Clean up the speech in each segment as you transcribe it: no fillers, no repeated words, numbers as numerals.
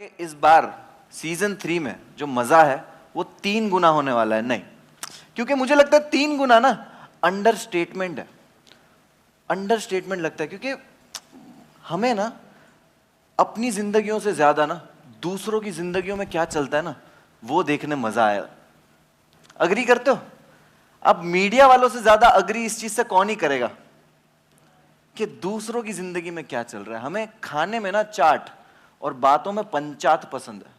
कि इस बार सीजन 3 में जो मजा है वो 3 गुना होने वाला है। नहीं, क्योंकि मुझे लगता है 3 गुना ना अंडरस्टेटमेंट है, अंडरस्टेटमेंट लगता है। क्योंकि हमें ना अपनी जिंदगियों से ज्यादा ना दूसरों की जिंदगियों में क्या चलता है ना वो देखने मजा आया। अग्री करते हो? अब मीडिया वालों से ज्यादा अग्री इस चीज से कौन ही करेगा कि दूसरों की जिंदगी में क्या चल रहा है। हमें खाने में ना चाट और बातों में पंचायत पसंद है।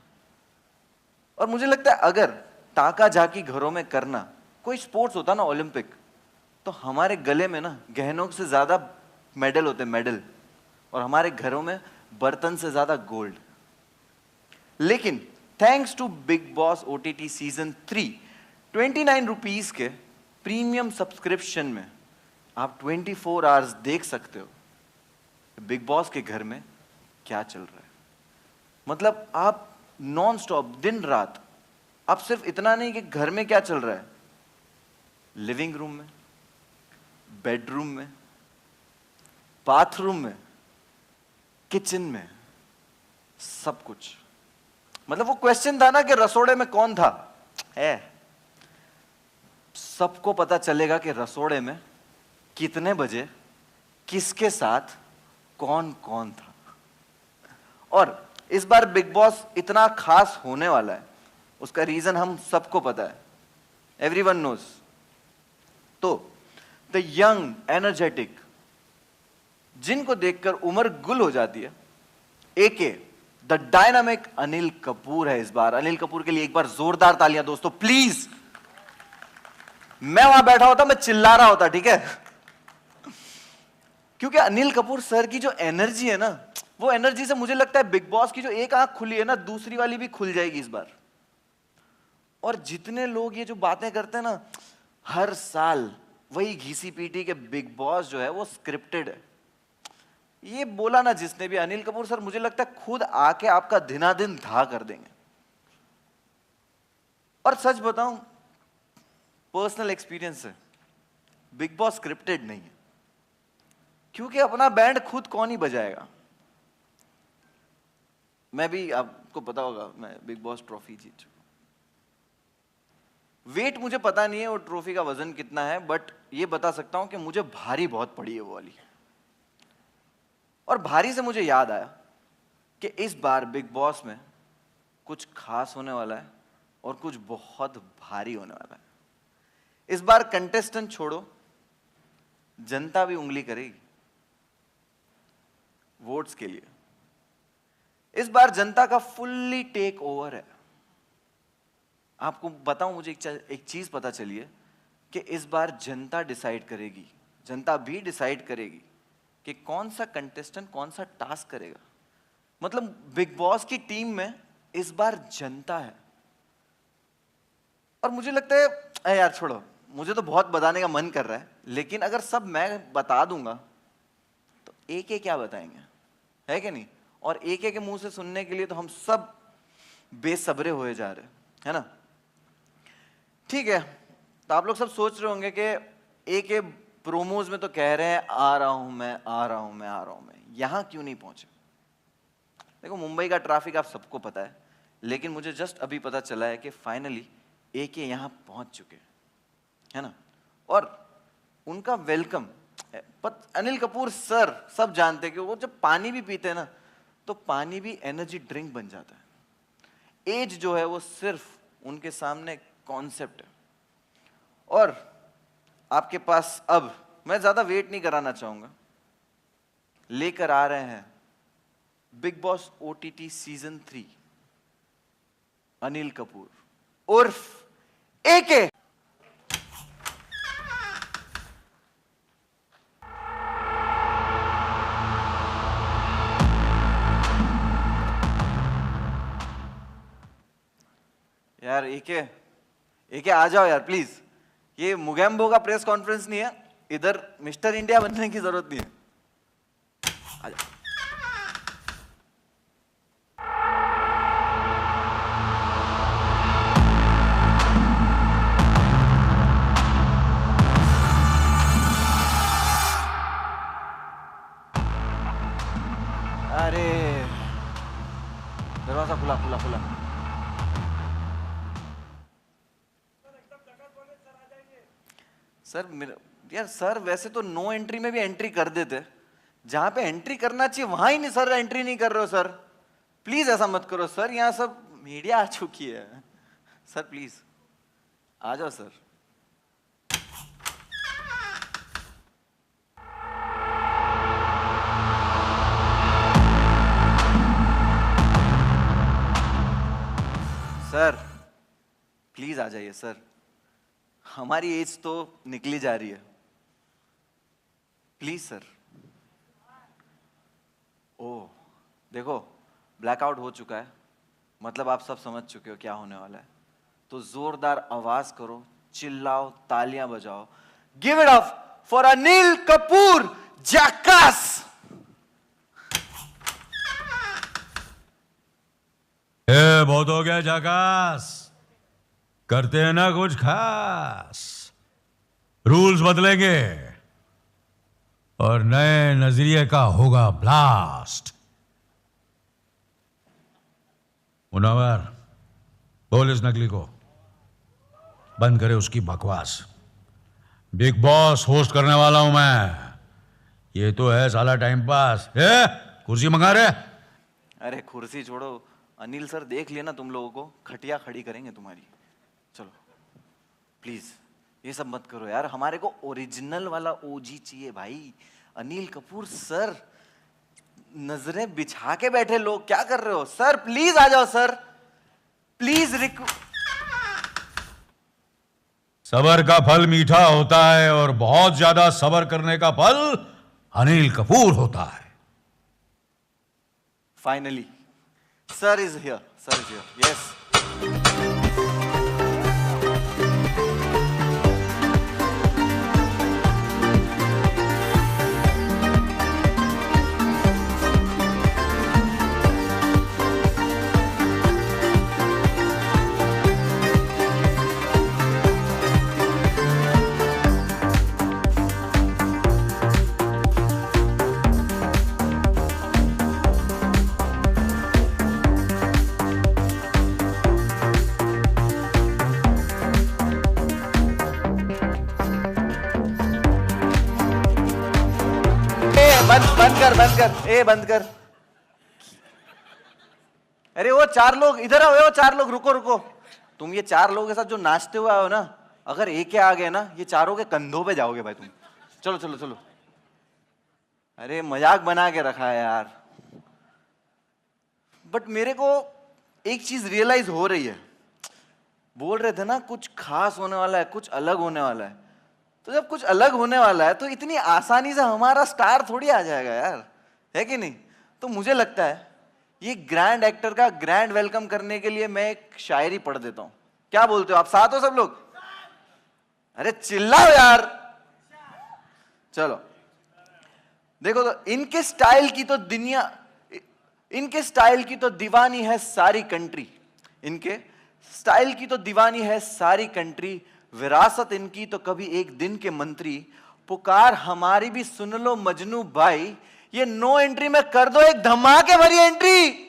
और मुझे लगता है अगर ताका झाकी घरों में करना कोई स्पोर्ट्स होता ना ओलंपिक, तो हमारे गले में ना गहनों से ज्यादा मेडल होते, मेडल, और हमारे घरों में बर्तन से ज्यादा गोल्ड। लेकिन thanks to Bigg Boss OTT season 3, 29 rupees के प्रीमियम सब्सक्रिप्शन में आप 24 आवर्स देख सकते हो बिग बॉस के घर में क्या चल रहा है। मतलब आप नॉन स्टॉप दिन रात, आप सिर्फ इतना नहीं कि घर में क्या चल रहा है, लिविंग रूम में, बेडरूम में, बाथरूम में, किचन में, सब कुछ। मतलब वो क्वेश्चन था ना कि रसोड़े में कौन था, है सबको पता चलेगा कि रसोड़े में कितने बजे किसके साथ कौन कौन था। और इस बार बिग बॉस इतना खास होने वाला है, उसका रीजन हम सबको पता है, एवरीवन नोज। तो द यंग एनर्जेटिक, जिनको देखकर उम्र गुल हो जाती है, एके द डायनामिक अनिल कपूर है इस बार। अनिल कपूर के लिए एक बार जोरदार तालियां दोस्तों प्लीज। मैं वहां बैठा होता, मैं चिल्ला रहा होता, ठीक है, क्योंकि अनिल कपूर सर की जो एनर्जी है ना, वो एनर्जी से मुझे लगता है बिग बॉस की जो एक आंख खुली है ना, दूसरी वाली भी खुल जाएगी इस बार। और जितने लोग ये जो बातें करते हैं ना हर साल, वही घिसी पीटी के बिग बॉस जो है वो स्क्रिप्टेड है, ये बोला ना जिसने भी, अनिल कपूर सर मुझे लगता है खुद आके आपका दिनादिन धा कर देंगे। और सच बताऊं, पर्सनल एक्सपीरियंस है, बिग बॉस स्क्रिप्टेड नहीं है, क्योंकि अपना बैंड खुद कौन ही बजाएगा। मैं भी, आपको पता होगा, मैं बिग बॉस ट्रॉफी जीत चुका। वेट मुझे पता नहीं है वो ट्रॉफी का वजन कितना है, बट ये बता सकता हूं कि मुझे भारी बहुत पड़ी है वो वाली। और भारी से मुझे याद आया कि इस बार बिग बॉस में कुछ खास होने वाला है और कुछ बहुत भारी होने वाला है। इस बार कंटेस्टेंट छोड़ो, जनता भी उंगली करेगी वोट्स के लिए। इस बार जनता का फुल्ली टेक ओवर है। आपको बताऊं, मुझे एक चीज पता चली है कि इस बार जनता डिसाइड करेगी, जनता भी डिसाइड करेगी कि कौन सा कंटेस्टेंट कौन सा टास्क करेगा। मतलब बिग बॉस की टीम में इस बार जनता है। और मुझे लगता है, अरे यार छोड़ो, मुझे तो बहुत बताने का मन कर रहा है, लेकिन अगर सब मैं बता दूंगा तो एक एक क्या बताएंगे, है कि नहीं? और एक एक के मुंह से सुनने के लिए तो हम सब बेसब्रे हुए जा रहे हैं, है ना? ठीक है, तो आप लोग सब सोच रहे होंगे कि एक एक प्रोमोज में तो कह रहे हैं आ रहा हूं मैं, आ रहा हूं मैं, आ रहा हूं मैं, यहां क्यों नहीं पहुंचे? देखो, मुंबई का ट्रैफिक आप सबको पता है, लेकिन मुझे जस्ट अभी पता चला है कि फाइनली एक ये यहां पहुंच चुके, है ना? और उनका वेलकम, अनिल कपूर सर सब जानते हैं कि वो जब पानी भी पीते हैं ना, तो पानी भी एनर्जी ड्रिंक बन जाता है। एज जो है वो सिर्फ उनके सामने कॉन्सेप्ट है। और आपके पास, अब मैं ज्यादा वेट नहीं कराना चाहूंगा, लेकर आ रहे हैं big Boss OTT season 3 Anil Kapoor उर्फ एके। यार एके आ जाओ यार प्लीज। ये मुगैम्बो का प्रेस कॉन्फ्रेंस नहीं है, इधर मिस्टर इंडिया बनने की जरूरत नहीं है। आ जाओ। अरे दरवाजा सा खुला खुला खुला। सर मेरा यार सर वैसे तो नो एंट्री में भी एंट्री कर देते, जहां पे एंट्री करना चाहिए वहां ही नहीं सर एंट्री नहीं कर रहे हो सर। प्लीज ऐसा मत करो सर, यहाँ सब मीडिया आ चुकी है सर, प्लीज आ जाओ सर। सर प्लीज आ जाइए सर, हमारी एज तो निकली जा रही है, प्लीज सर। ओह देखो ब्लैकआउट हो चुका है, मतलब आप सब समझ चुके हो क्या होने वाला है, तो जोरदार आवाज करो, चिल्लाओ, तालियां बजाओ। Give it up for Anil Kapoor jackass. बहुत हो गया जैकास, करते हैं ना कुछ खास। रूल्स बदलेंगे और नए नजरिए का होगा ब्लास्ट। मुनव्वर बोल इस नकली को बंद करे उसकी बकवास। बिग बॉस होस्ट करने वाला हूं मैं, ये तो है साला टाइम पास। कुर्सी मंगा रहे? अरे कुर्सी छोड़ो अनिल सर, देख लिया ना तुम लोगों को, खटिया खड़ी करेंगे तुम्हारी। चलो प्लीज ये सब मत करो यार, हमारे को ओरिजिनल वाला ओजी चाहिए भाई। अनिल कपूर सर, नजरें बिछा के बैठे लोग, क्या कर रहे हो सर? प्लीज आ जाओ सर, प्लीज। सबर का फल मीठा होता है और बहुत ज्यादा सबर करने का फल अनिल कपूर होता है। Finally sir is here, sir is here, yes. बंद कर, ए बंद कर। अरे वो चार लोग इधर आओ, वो चार लोग रुको रुको। तुम ये चार लोगों के साथ जो नाचते हुए आओ ना, अगर एक आ गए ना, ये चारों के कंधों पे जाओगे भाई तुम। चलो चलो चलो। अरे मजाक बना के रखा है यार, बट मेरे को एक चीज रियलाइज हो रही है। बोल रहे थे ना कुछ खास होने वाला है, कुछ अलग होने वाला है, तो जब कुछ अलग होने वाला है तो इतनी आसानी से हमारा स्टार थोड़ी आ जाएगा यार, है कि नहीं? तो मुझे लगता है ये ग्रैंड एक्टर का ग्रैंड वेलकम करने के लिए मैं एक शायरी पढ़ देता हूं। क्या बोलते हो आप? साथ हो सब लोग? अरे चिल्लाओ यार। चलो देखो, तो इनके स्टाइल की तो दीवानी है सारी कंट्री। इनके स्टाइल की तो दीवानी है सारी कंट्री, विरासत इनकी तो कभी एक दिन के मंत्री। पुकार हमारी भी सुन लो मजनू भाई, ये नो एंट्री में कर दो एक धमाके भरी एंट्री।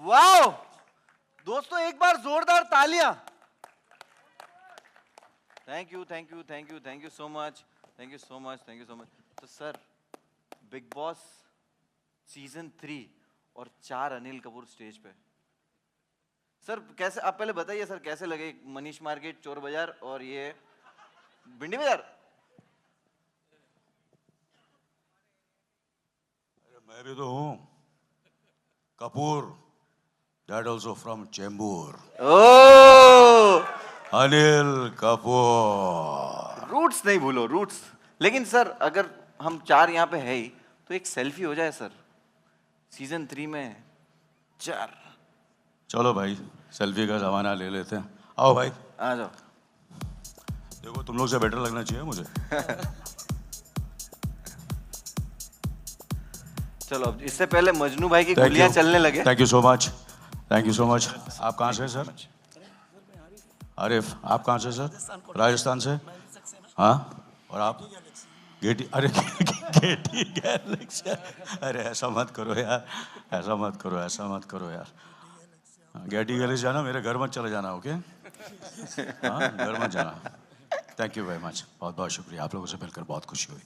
वाओ दोस्तों, एक बार जोरदार तालियां। Thank you thank you thank you thank you so much, thank you so much, thank you so much. तो सर, बिग बॉस सीजन 3 और 4 अनिल कपूर स्टेज पे। सर कैसे, आप पहले बताइए सर, कैसे लगे मनीष मार्केट, चोर बाजार और ये भिंडी बाजार? मैं भी तो हूँ Kapoor, that also from Chembur, oh Anil Kapoor. Roots नहीं भूलो, रूट्स। लेकिन सर अगर हम 4 यहाँ पे है ही, तो एक सेल्फी हो जाए सर, सीजन 3 में 4। चलो भाई, सेल्फी का जमाना ले लेते हैं। आओ भाई, आ जाओ। देखो तुम लोग से बेटर लगना चाहिए मुझे। चलो अब इससे पहले मजनू भाई की गोलियां चलने लगे। Thank you so much, thank you so much. आप कहाँ से सर? आरिफ, आप कहाँ से सर? राजस्थान से। हाँ, और आप? गेटी, अरे गेटी गैलेक्सी। अरे ऐसा मत करो यार, ऐसा मत करो, ऐसा मत करो यार। गेटी गैलेक्सी जाना, मेरे घर मत चले जाना, ओके? हाँ, घर मत जाना। थैंक यू वेरी मच, बहुत बहुत शुक्रिया, आप लोगों से मिलकर बहुत खुशी हुई।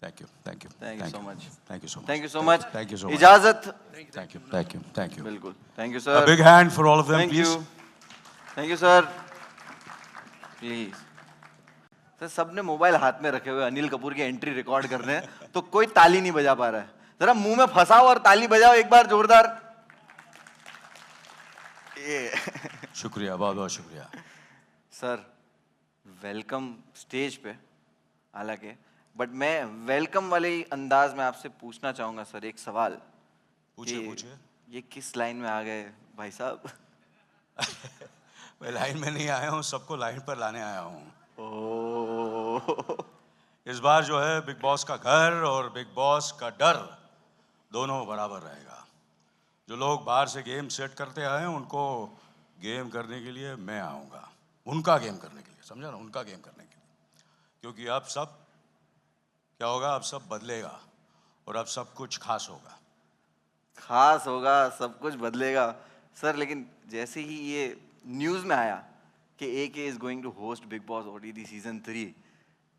Thank you thank you thank you so much, thank you so much, thank you so much, thank you so much, इजाजत। Thank you thank you thank you. बिल्कुल, thank you A sir, big hand for all of them, thank please. You, thank you sir, please. Sir सबने mobile हाथ में रखे हुए अनिल कपूर की entry record कर रहे हैं, तो कोई ताली नहीं बजा पा रहा है। जरा मुंह में फंसाओ और ताली बजाओ एक बार जोरदार। ये शुक्रिया, बहुत बहुत शुक्रिया। सर वेलकम स्टेज पे, हालांकि बट मैं वेलकम वाले ही अंदाज में आपसे पूछना चाहूंगा सर एक सवाल। पूछिए पूछिए। ये किस लाइन में आ गए भाई साहब? मैं लाइन में नहीं आया हूँ, सबको लाइन पर लाने आया हूँ। इस बार जो है बिग बॉस का घर और बिग बॉस का डर दोनों बराबर रहेगा। जो लोग बाहर से गेम सेट करते आए हैं, उनको गेम करने के लिए मैं आऊँगा, उनका गेम करने के लिए, समझा ना, उनका गेम करने के लिए। क्योंकि अब सब क्या होगा, अब सब बदलेगा और अब सब कुछ खास होगा। खास होगा, सब कुछ बदलेगा सर। लेकिन जैसे ही ये न्यूज़ में आया कि AK is going to host Bigg Boss OTT season 3,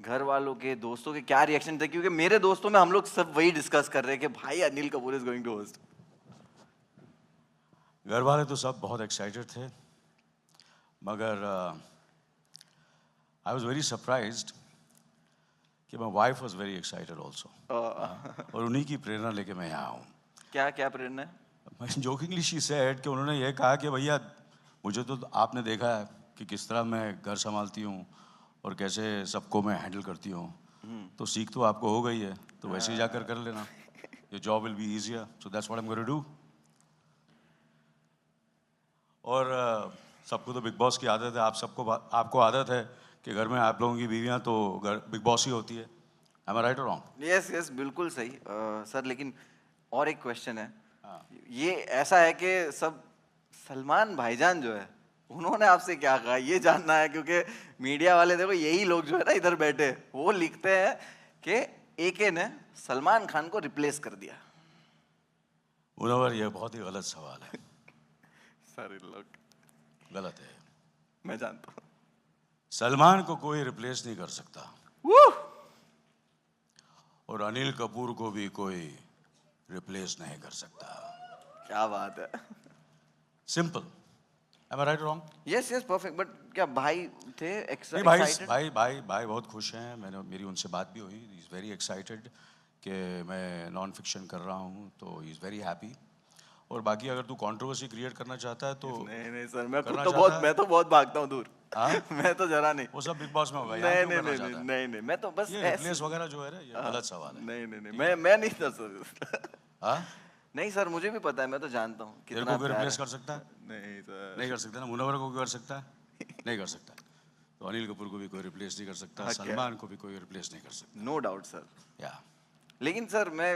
घर वालों के, दोस्तों के क्या रिएक्शन थे? क्योंकि मेरे दोस्तों में हम लोग सब वही डिस्कस कर रहे हैं कि भाई Anil Kapoor is going to host. घर वाले तो सब बहुत एक्साइटेड थे, मगर आई वॉज वेरी सरप्राइज्ड कि my wife was very excited also, और उन्हीं की प्रेरणा लेके मैं यहाँ हूँ। क्या क्या प्रेरणा है? जोकिंगली शी सेड कि उन्होंने ये कहा कि भैया मुझे तो आपने देखा है कि किस तरह मैं घर संभालती हूँ और कैसे सबको मैं हैंडल करती हूँ, तो सीख तो आपको हो गई है, तो वैसे ही जाकर कर लेना, your job will be easier, so that's what I am going to do. और सबको तो बिग बॉस की आदत है, आप सबको, आपको आदत है कि घर में आप लोगों की बीवियां तो घर बिग बॉस ही होती है। Am I right or wrong? Yes yes बिल्कुल सही सर। लेकिन और एक क्वेश्चन है, ये ऐसा है कि सब सलमान भाईजान जो है उन्होंने आपसे क्या कहा ये जानना है, क्योंकि मीडिया वाले देखो यही लोग जो है ना इधर बैठे, वो लिखते हैं कि AK ने सलमान खान को रिप्लेस कर दिया। मुनव्वर, ये बहुत ही गलत सवाल है। सारे लोग गलत है, मैं जानता हूँ। सलमान को कोई रिप्लेस नहीं कर सकता, वो और अनिल कपूर को भी कोई रिप्लेस नहीं कर सकता। क्या बात है। Simple. Am I right or wrong? Yes yes perfect. But क्या भाई थे नहीं, भाई excited? भाई भाई भाई बहुत खुश हैं, मेरी उनसे बात भी हुई, ही इज़ वेरी एक्साइटेड कि मैं नॉन फिक्शन कर रहा हूँ, तो ही इज़ वेरी हैप्पी। और बाकी अगर तू कंट्रोवर्सी क्रिएट करना चाहता है तो नहीं नहीं सर, मैं खुद करना तो चाहता है? मैं तो बहुत भागता हूँ दूर। हाँ? मैं तो जरा नहीं। वो सब बिग बॉस में होगा, यहाँ नहीं क्यों नहीं करना नहीं चाहता है? नहीं नहीं, मैं तो बस ये ऐसे- रिप्लेस वगैरह जो है ना, ये गलत सवाल है। नहीं नहीं नहीं, मैं नहीं था सर। हाँ? नहीं सर, मुझे भी पता है, मैं तो जानता हूँ तेरे कितना को कोई प्यार रिप्लेस है। कर सकता है? नहीं सर। नहीं कर सकता ना। मुनव्वर को कोई कर सकता है? नहीं कर सकता। तो अनिल कपूर को भी कोई रिप्लेस नहीं कर सकता, Okay. सलमान को भी कोई रिप्लेस नहीं कर सकता। No doubt sir. या लेकिन सर मैं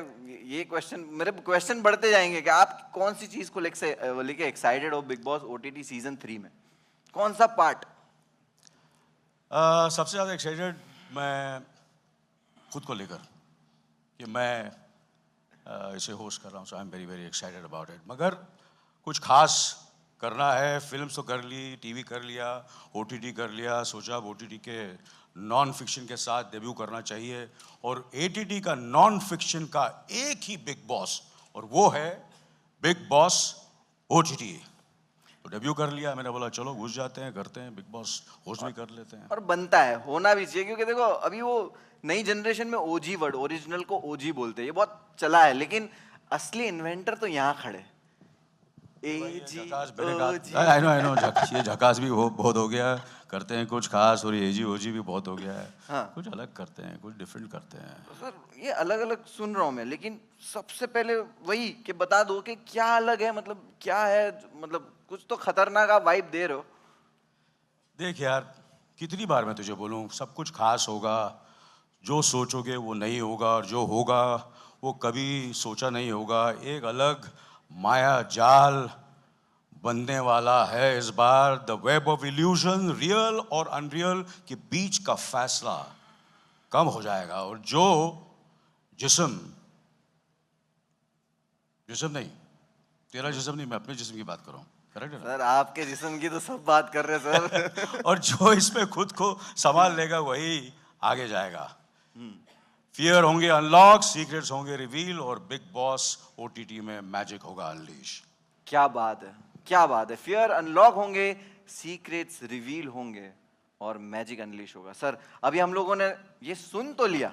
ये क्वेश्चन, मेरे क्वेश्चन बढ़ते जाएंगे कि आप कौन सी चीज को लेके एक्साइटेड हो बिग बॉस OTT सीजन 3 में? कौन सा पार्ट? सबसे ज़्यादा एक्साइटेड मैं खुद को लेकर, कि मैं इसे होस्ट कर रहा हूँ, so I am very very excited about it. मगर कुछ खास करना है, फिल्म तो कर ली, टीवी कर लिया, ओटीटी कर लिया, सोचा अब ओटीटी के नॉन फिक्शन के साथ डेब्यू करना चाहिए, और एटीटी का नॉन फिक्शन का एक ही बिग बॉस, और वो है बिग बॉस ओटीटी। तो डेब्यू कर लिया, मैंने बोला चलो घुस जाते हैं, करते हैं, बिग बॉस होस्ट भी कर लेते हैं। और बनता है, होना भी चाहिए, क्योंकि देखो अभी वो नई जनरेशन में ओजी वर्ड, ओरिजिनल को ओजी बोलते हैं, ये बहुत चला है, लेकिन असली इन्वेंटर तो यहाँ खड़े। एजी ओजी। आई नो ये झकास भी बहुत हो गया, करते हैं कुछ खास, और एजी ओजी भी बहुत हो गया है। हाँ। कुछ अलग करते हैं, कुछ डिफरेंट करते हैं। तो सर ये अलग अलग सुन रहा हूँ मैं, लेकिन सबसे पहले वही कि बता दो कि क्या अलग है, मतलब क्या है, मतलब कुछ तो खतरनाक आप वाइब दे रहे हो। देख यार, कितनी बार मैं तुझे बोलूं, सब कुछ खास होगा, जो सोचोगे वो नहीं होगा, और जो होगा वो कभी सोचा नहीं होगा। एक अलग माया जाल बनने वाला है इस बार, the web of illusion, real और अनरियल के बीच का फैसला कम हो जाएगा, और जो जिस्म नहीं, तेरा जिस्म नहीं, मैं अपने जिस्म की बात कर रहा हूं, करेक्ट है ना? सर आपके जिस्म की तो सब बात कर रहे हैं सर। और जो इसमें खुद को संभाल लेगा वही आगे जाएगा। फियर होंगे अनलॉक, सीक्रेट्स होंगे रिवील, और बिग बॉस ओटीटी में मैजिक होगा अनलीश। क्या बात है, क्या बात है। फियर अनलॉक होंगे, सीक्रेट्स रिवील होंगे, और मैजिक अनलीश होगा। सर अभी हम लोगों ने ये सुन तो लिया,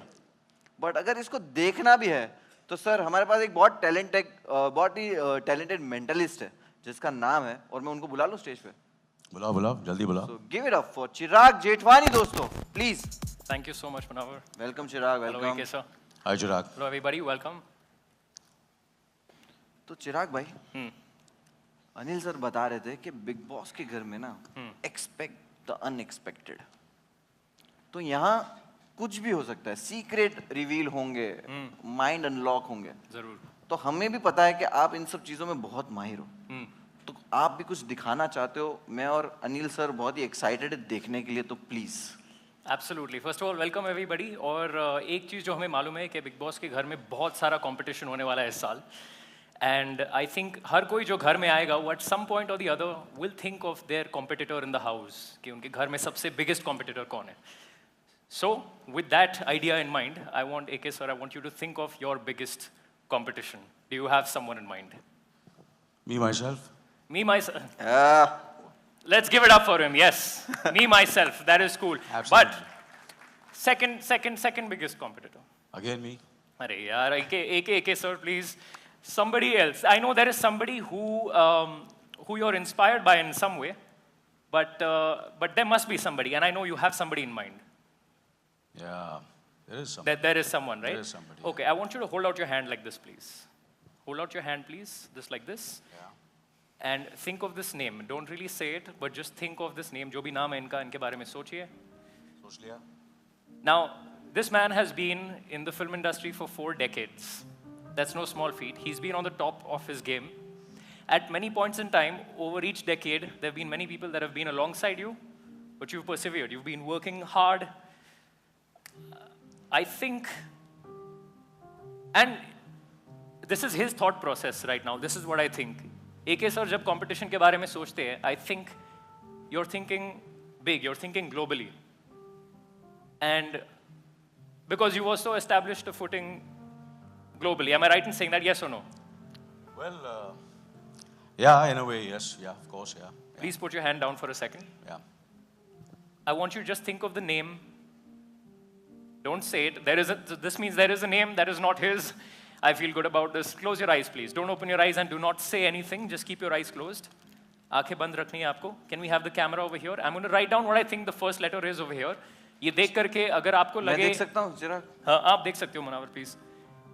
बट अगर इसको देखना भी है तो सर हमारे पास एक बहुत ही टैलेंटेड मेंटलिस्ट है जिसका नाम है, और मैं उनको बुला लूं स्टेज पे। बुलाओ जल्दी बुलाओ। So give it up for चिराग जेठवानी दोस्तों, please. Thank you so much, Munawar. Welcome Chirag, Hello, welcome. AK sir. Hi Chirag. Hello, everybody. Welcome. तो चिराग भाई, Hmm. अनिल सर बता रहे थे कि बिग बॉस के घर में ना एक्सपेक्ट द अनएक्सपेक्टेड, तो यहाँ कुछ भी हो सकता है, सीक्रेट रिवील होंगे, माइंड अनलॉक होंगे। जरूर। तो हमें भी पता है कि आप इन सब चीजों में बहुत माहिर हो, तो आप भी कुछ दिखाना चाहते हो। मैं और अनिल सर बहुत ही एक्साइटेड है देखने के लिए, तो please. Absolutely. First of all, welcome everybody. और एक चीज़ जो हमें मालूम है कि बिग बॉस के घर में बहुत सारा कंपटीशन होने वाला है इस साल, एंड आई थिंक हर कोई जो घर में आएगा वो एट सम पॉइंट और the other will think of their competitor in the house, कि उनके घर में सबसे बिगेस्ट कॉम्पिटिटर कौन है। So, with that idea in mind, I want AK sir, I want you to think of your biggest competition. Do you have someone in mind? Me myself. Me myself. Let's give it up for him. Yes, me myself. That is cool. Absolutely. But second biggest competitor. Again me. Arey yaar, AK sir, please. Somebody else. I know there is somebody who you're inspired by in some way, but there must be somebody, and I know you have somebody in mind. Yeah, there is somebody. There is someone, right? There is somebody. Okay, I want you to hold out your hand like this, please. Hold out your hand, please. Just like this. Yeah. And think of this name. Don't really say it, but just think of this name. जो भी नाम है इनका, इनके बारे में सोचिए. सोच लिया? Now, this man has been in the film industry for 4 decades. That's no small feat. He's been on the top of his game. At many points in time, over each decade, there have been many people that have been alongside you, but you've persevered. You've been working hard. I think, and this is his thought process right now. This is what I think. AK sir, जब competition के बारे में सोचते हैं, I think you're thinking big. You're thinking globally, and because you also established a footing globally. Am I right in saying that? Yes or no? Well, yeah, in a way, yes. Yeah, of course, yeah. Please put your hand down for a second. Yeah. I want you to just think of the name. Don't say it. This means there is a name that is not his. I feel good about this. Close your eyes, please. Don't open your eyes and do not say anything. Just keep your eyes closed. आंखें बंद रखनी है आपको. Can we have the camera over here? I'm going to write down what I think the first letter is over here. ये देख करके अगर आपको लगे, मैं देख सकता हूँ चिराग? हाँ, आप देख सकते हो Munawar, please.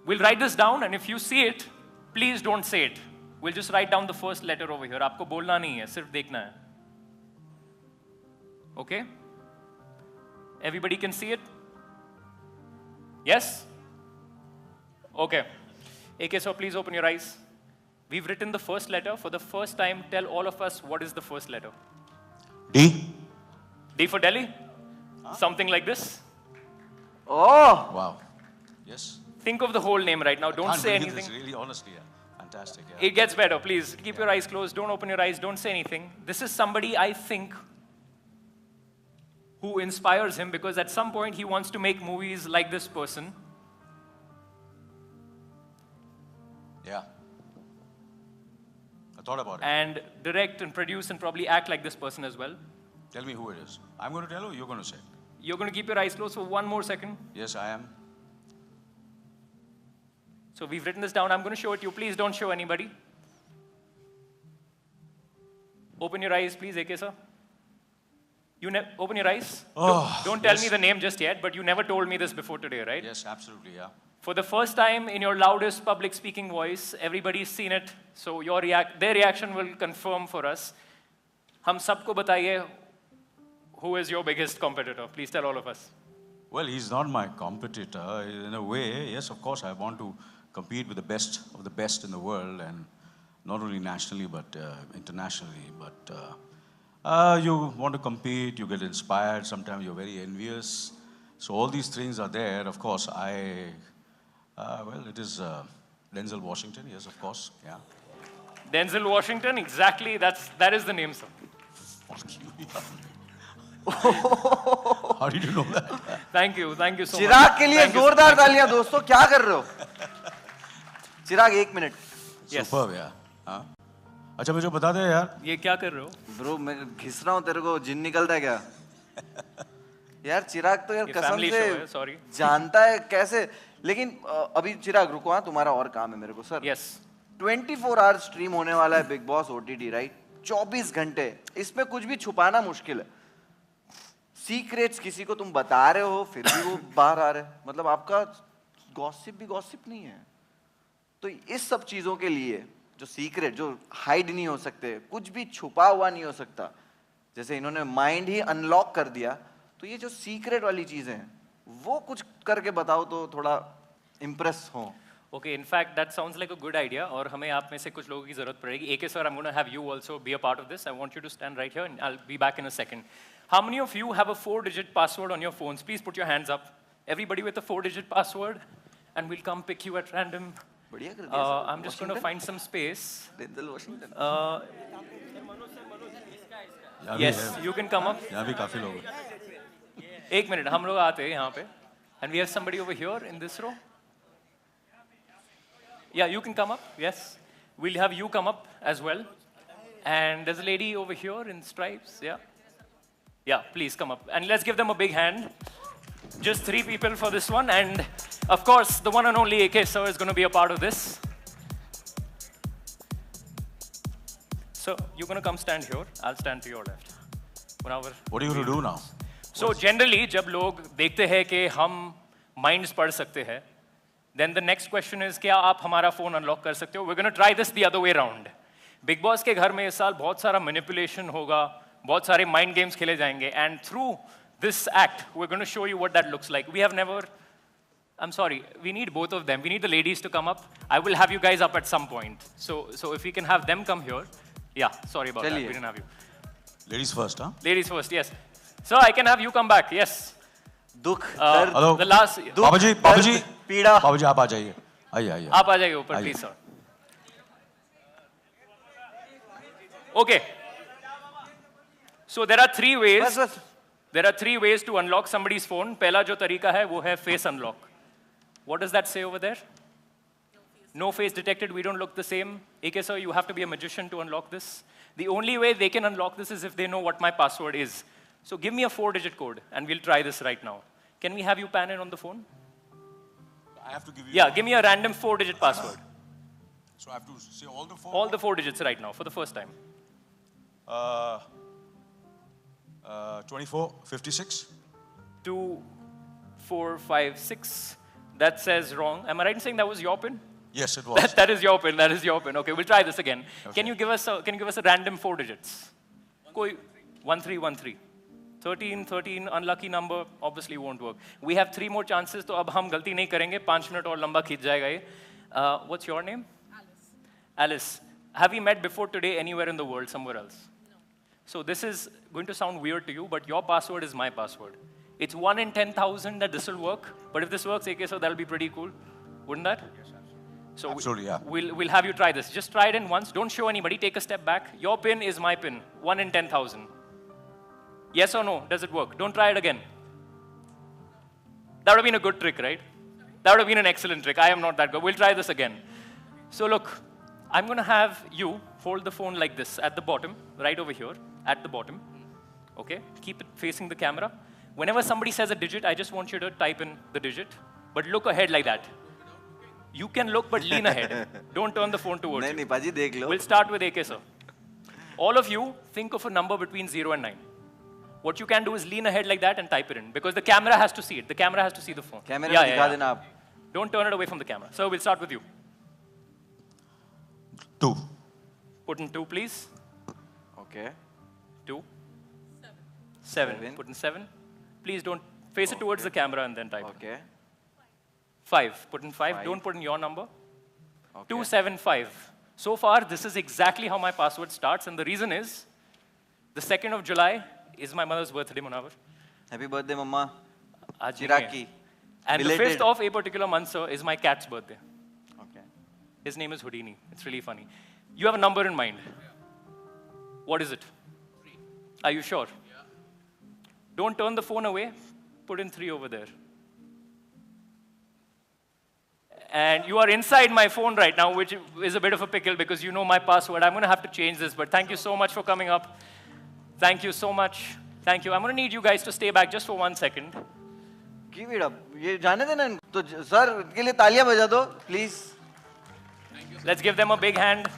We'll write this down, and if you see it, please don't say it. We'll just write down the first letter over here. आपको बोलना नहीं है, सिर्फ देखना है. Okay? Everybody can see it? Yes? Okay. AK, so please open your eyes. We've written the first letter. For the first time, tell all of us what is the first letter. D. D for Delhi? Something like this? Oh, Wow. Yes. Think of the whole name right now. Don't Can't say believe this, anything. really, honestly, yeah. Fantastic, yeah. It gets better. Please keep your eyes closed. Don't open your eyes. Don't say anything. This is somebody I think who inspires him because at some point he wants to make movies like this person. Yeah. I thought about it. And direct and produce and probably act like this person as well. Tell me who it is. I'm going to tell you, you're going to say. You're going to keep your eyes closed for one more second. Yes, I am. So we've written this down. I'm going to show it to you. Please don't show anybody. Open your eyes, please, AK sir. Open your eyes. Oh, don't tell yes. me the name just yet, but you never told me this before today, right? Yes, absolutely, yeah. For the first time in your loudest public speaking voice, everybody's seen it, so their reaction will confirm for us. Hum sabko bataiye, who is your biggest competitor? Please tell all of us. Well, he's not my competitor. In a way, yes, of course, I want to compete with the best of the best in the world, and not only nationally, but internationally. But you want to compete, you get inspired, sometimes you're very envious. So all these things are there. Of course, well, it is Denzel Washington, yes, of course, yeah. Denzel Washington, exactly, that is the name, sir. How did you know that? Thank you so much. चिराग के लिए Thank you, sir. जोरदार तालियां दोस्तों. क्या कर रहे हो? चिराग 1 minute. Yes. Superb, yeah. हाँ? अच्छा मुझे बता दे यार. ये क्या कर रहे हो? ब्रो मैं घिस रहा हूँ तेरे को. जिन निकलता है क्या? यार चिराग तो यार ये कसम family show है, से sorry. जानता है कैसे. लेकिन अभी चिराग रुको. हाँ तुम्हारा और काम है मेरे को सर. Yes. 24 आवर्स स्ट्रीम होने वाला है बिग बॉस ओटीटी, राइट? 24 घंटे. इसमें कुछ भी छुपाना मुश्किल है. सीक्रेट्स किसी को तुम बता रहे हो फिर भी वो बाहर आ रहे हैं. मतलब आपका गॉसिप भी गॉसिप नहीं है. तो इस सब चीजों के लिए जो सीक्रेट जो हाइड नहीं हो सकते, कुछ भी छुपा हुआ नहीं हो सकता, जैसे इन्होंने माइंड ही अनलॉक कर दिया, तो ये जो सीक्रेट वाली चीजें हैं वो कुछ करके बताओ तो थोड़ा इम्प्रेस हो. Okay, in fact, that sounds like a good idea. और हमें आप में से कुछ लोगों की जरूरत पड़ेगी. AK sir, I'm going to have you also be a part of this. I want you to stand right here, and I'll be back in a second. How many of you have a 4-digit password on your phones? Please put your hands up. Everybody with a 4-digit password, and we'll come pick you at random. बढ़िया कर दिया sir. I'm just going to find some space. Denzel Washington. यहाँ भी Yes, है. you can come up. यहाँ भी काफी लोग हैं. एक मिनट, हम लोग आते हैं यहाँ पे. And we have somebody over here in this row. Yeah, you can come up. Yes. We'll have you come up as well. And there's a lady over here in stripes. Yeah. Yeah, please come up. And let's give them a big hand. Just 3 people for this one. And of course, the one and only AK sir is going to be a part of this. So you're going to come stand here. I'll stand to your left. Munawar. What are you going to do now? So generally, जब लोग देखते हैं कि हम minds पढ़ सकते हैं, then the next question is क्या आप हमारा phone unlock कर सकते हो? We're going to try this the other way around. Big Boss के घर में इस साल बहुत सारा manipulation होगा, बहुत सारे mind games खेले जाएंगे, and through this act, we're going to show you what that looks like. We have never, I'm sorry, we need both of them. We need the ladies to come up. I will have you guys up at some point. So if we can have them come here. Yeah, sorry about that. We didn't have you. Ladies first, huh? Ladies first, yes. So I can have you come back, yes. दुख, Hello. The last. बाबा जी, पीड़ा. बाबा जी आप आ जाइए. आइए. आप आ जाइए ऊपर, please, sir. Okay. So there are 3 ways. बस. There are 3 ways to unlock somebody's phone. पहला जो तरीका है वो है face unlock. What does that say over there? No face detected. We don't look the same. AK sir, you have to be a magician to unlock this. The only way they can unlock this is if they know what my password is. So give me a 4-digit code, and we'll try this right now. Can we have you pan in on the phone? I have to give you. Yeah, give me a random 4-digit password. So I have to say all the 4. All the 4 digits right now for the first time. 24, 56. 2, 4, 5, 6. That says wrong. Am I right in saying that was your pin? Yes, it was. That is your pin. That is your pin. Okay, we'll try this again. Okay. Can you give us a random 4 digits? Koi 1313. 13, unlucky number, obviously won't work. We have 3 more chances, तो अब हम गलती नहीं करेंगे. 5 minute और लंबा खींच जाएगा ये. What's your name? Alice. Have you met before today anywhere in the world, somewhere else? No. So this is going to sound weird to you, but your password is my password. It's 1 in 10,000 that this will work, but if this works, AK, so that'll be pretty cool. Wouldn't that? So Absolutely, yeah. we'll have you try this. Just try it in once. Don't show anybody. Take a step back. Your pin is my pin. 1 in 10,000. Yes or no? Does it work? Don't try it again. That would have been a good trick, right? That would have been an excellent trick. I am not that good. We'll try this again. So look, I'm going to have you hold the phone like this at the bottom, right over here, at the bottom. Okay? Keep it facing the camera. Whenever somebody says a digit, I just want you to type in the digit. But look ahead like that. You can look, but lean ahead. Don't turn the phone towards नहीं you. नहीं पाजी देख लो. We'll start with AK, sir. All of you, think of a number between 0 and 9. What you can do is lean ahead like that and type it in. Because the camera has to see it. The camera has to see the phone. कैमरे में दिखा देना आप. Don't turn it away from the camera. So we'll start with you. 2. Put in 2, please. Okay. 2. 7. Put in 7. Please don't face it towards the camera and then type it. Okay. 5. Put in 5. 5. Don't put in your number. Okay. 275. So far, this is exactly how my password starts, and the reason is the 2nd of July is my mother's birthday, Munawar. Happy birthday मम्मा. आज ही चिराग में की. है. And the Belated. 5th of a particular month, sir, is my cat's birthday. Okay. His name is Houdini. It's really funny. You have a number in mind. What is it? 3. Are you sure? Yeah. Don't turn the phone away. Put in 3 over there. And you are inside my phone right now, which is a bit of a pickle because you know my password. I'm going to have to change this, but thank you so much for coming up. Thank you so much. Thank you. I'm going to need you guys to stay back just for 1 second. Keep it up. ये जाने देना इनको. तो sir इनके लिए तालियां बजा दो, please. Let's give them a big hand.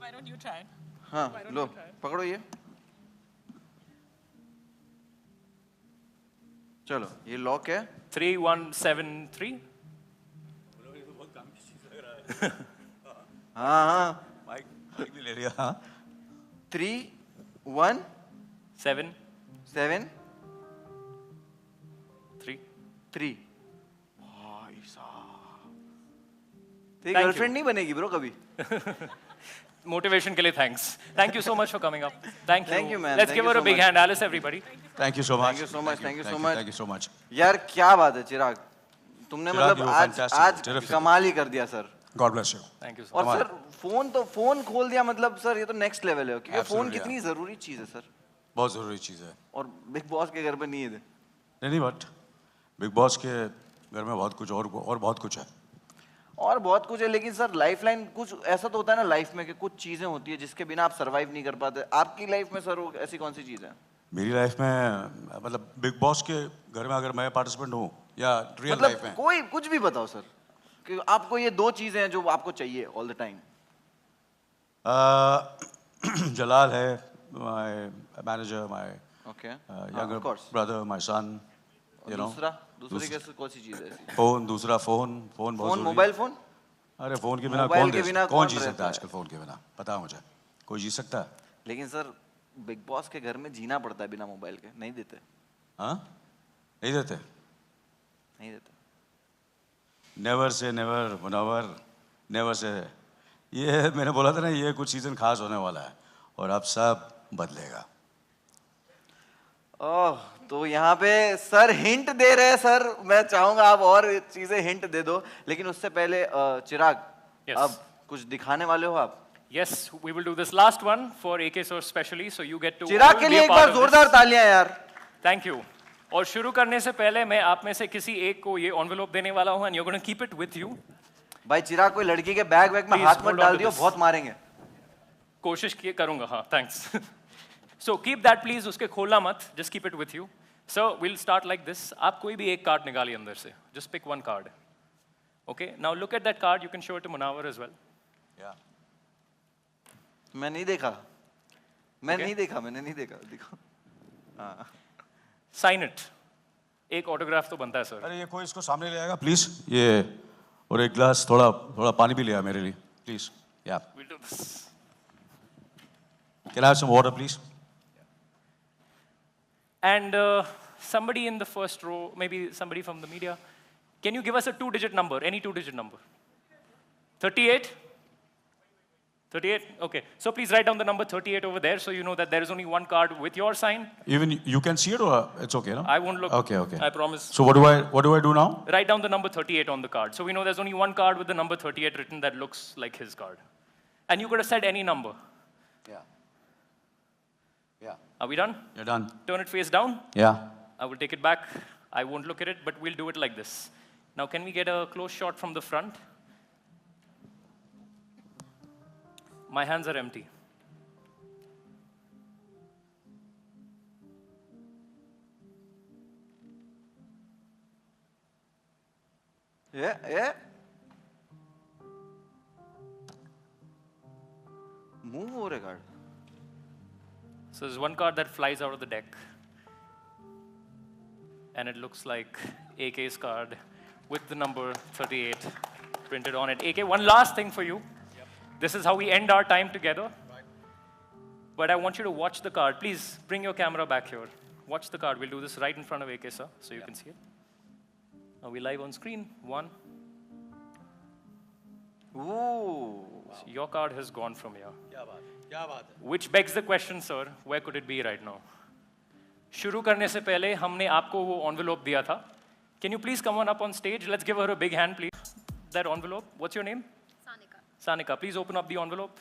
Why don't you try? हाँ लो पकड़ो ये. चलो ये लॉक है. 3173. हाँ हाँ. माइक भी ले लिया. हाँ. 3 1 7 7 3. 3. भाई साहब. तेरी Thank गर्लफ्रेंड you. नहीं बनेगी ब्रो कभी. Motivation के लिए thanks. Thank you so much for coming up. Thank you. Thank you, man. Let's Thank give you her a so big much. hand, Alice, everybody. Thank you so much. Thank you so much. Thank you so much. Thank you so much. यार क्या बात है चिराग. तुमने चिराग, मतलब you were आज fantastic. आज Terrific. कमाल ही कर दिया sir. God bless you. Thank you so और much. सर फोन खोल दिया मतलब सर ये तो नेक्स्ट लेवल है क्योंकि फोन Absolutely, कितनी जरूरी चीज है सर. बहुत जरूरी चीज है. और बिग बॉस के घर पे नहीं है. नहीं बट बिग बॉस के घर में बहुत कुछ और बहुत कुछ है. और बहुत कुछ है लेकिन सर लाइफलाइन कुछ ऐसा तो होता है ना लाइफ में कि कुछ चीजें होती है जिसके बिना आप सरवाइव नहीं कर पाते. आपकी लाइफ में सर वो ऐसी कौन सी चीज है? मेरी लाइफ में मतलब बिग बॉस के घर में अगर मैं पार्टिसिपेंट हूँ या रियल लाइफ मतलब में कोई कुछ भी बताओ सर कि आपको ये 2 चीजें हैं जो आपको चाहिए ऑल द टाइम. जलाल है my manager my okay. younger brother my son you know दूसरी कैसे कौन सी चीज है ऐसी? फोन दूसरा फोन बहुत फोन जरूरी. Mobile phone. अरे फोन के बिना मोबाइल के बिना कौन कौन जी सकता रहता है है? आजकल फोन के बिना पता है मुझे कोई जी सकता है. लेकिन सर बिग बॉस के घर में जीना पड़ता है बिना मोबाइल के. नहीं देते. हाँ नहीं देते. नहीं देता। Never say never Munawwar, never say. ये मैंने बोला था ना, ये कुछ सीजन खास होने वाला है और अब सब बदलेगा। ओह, तो यहाँ पे सर हिंट दे रहे हैं। सर मैं चाहूंगा आप और चीजें हिंट दे दो, लेकिन उससे पहले चिराग, Yes. अब कुछ दिखाने वाले हो आप? Yes, we will do this last one for AK sir specially, so you get to. चिराग के be लिए a एक part बार of जोरदार this. तालियां यार। Thank you. और शुरू करने से पहले मैं आप में से किसी एक को ये envelope देने वाला हूँ, and you're going to keep it with you. भाई चिराग, कोई लड़की के बैग वैग में Please, हाथ मत hold on डाल to दियो, this. बहुत मारेंगे। कोशिश किए करूँगा, हाँ, thanks. So keep that please, उसके खोलना मत, just keep it with you. So we'll start like this. आप कोई भी एक कार्ड निकालिए अंदर से, just pick one card. Okay, now look at that card. You can show it to Munawar as well. Yeah. मैं नहीं देखा, मैं Okay. नहीं देखा, मैंने नहीं देखा, देखो। हाँ। Sign it. एक ऑटोग्राफ तो बनता है सर। अरे ये कोई इसको सामने ले आएगा प्लीज, ये और एक गिलास थोड़ा थोड़ा पानी भी ले आ मेरे लिए प्लीज। या We'll do this. Can I have some water please? And somebody in the first row, maybe somebody from the media, can you give us a 2-digit number, any 2-digit number? 38? 38? Okay. So please write down the number 38 over there so you know that there is only one card with your sign. Even you can see it or it's okay, no? I won't look. Okay, okay. I promise. So what do I do now? Write down the number 38 on the card. So we know there's only one card with the number 38 written that looks like his card. And you could have said any number. Yeah. Yeah. Are we done? You're done. Turn it face down. Yeah. I will take it back. I won't look at it, but we'll do it like this. Now, can we get a close shot from the front? My hands are empty. Yeah. Move हो रहे card. So there's one card that flies out of the deck. And it looks like AK's card with the number 38 printed on it. AK, one last thing for you. This is how we end our time together. But I want you to watch the card. Please bring your camera back here. Watch the card. We'll do this right in front of AK, sir, so you can see it. Now we live on screen. 1. Ooh. So your card has gone from here. क्या बात है? Which begs the question, sir, where could it be right now? शुरू करने से पहले हमने आपको वो envelope दिया था. Can you please come on up on stage? Let's give her a big hand, please. That envelope. What's your name? Sanika. Sanika, please open up the envelope.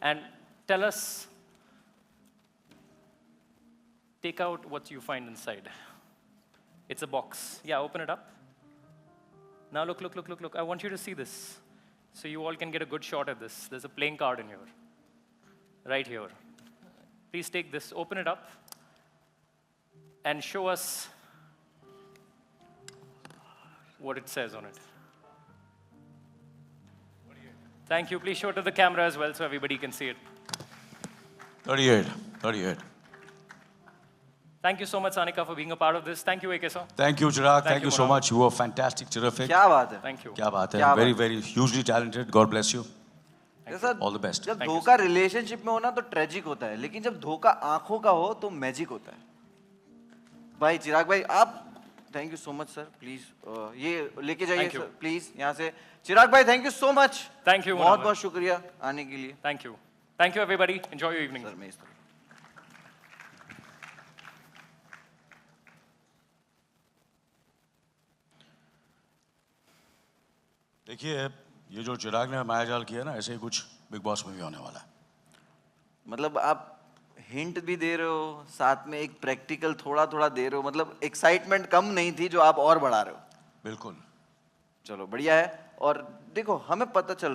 And tell us, take out what you find inside. It's a box. Yeah, open it up. Now look. I want you to see this. So you all can get a good shot at this. There's a playing card in here. Right here. Please take this, open it up, and show us what it says on it. Thank you. Please show it to the camera as well so everybody can see it. 38. Thank you so much, Sanika, for being a part of this. Thank you, AK sir. Thank you, Chirag. Thank you, you so Munawar. much. You were fantastic, terrific. क्या बात है? Thank you. क्या बात है? क्या Very, बात very hugely talented. God bless you. जैसा All the best. जब Thank you, धोखा रिलेशनशिप में हो ना तो ट्रेजिक होता है, लेकिन जब धोखा आंखों का हो तो मैजिक होता है। भाई चिराग भाई, आप thank you so much sir. Please ये लेके जाइए Thank you. सर प्लीज यहाँ से। चिराग भाई thank you so much. Thank you, बहुत Munawar. बहुत शुक्रिया आने के लिए। Thank you. Thank you, everybody. Enjoy your evening. Sir मैं इस तरह देखिए, ये जो चिराग ने मायाजाल किया ना, ऐसे ही कुछ बिग बॉस में भी होने वाला है। मतलब आप हिंट भी दे रहे हो, साथ में एक प्रैक्टिकल थोड़ा थोड़ा दे रहे हो, मतलब एक्साइटमेंट कम नहीं थी जो आप और बढ़ा रहे हो। बिल्कुल। चलो बढ़िया है। और देखो हमें पता चल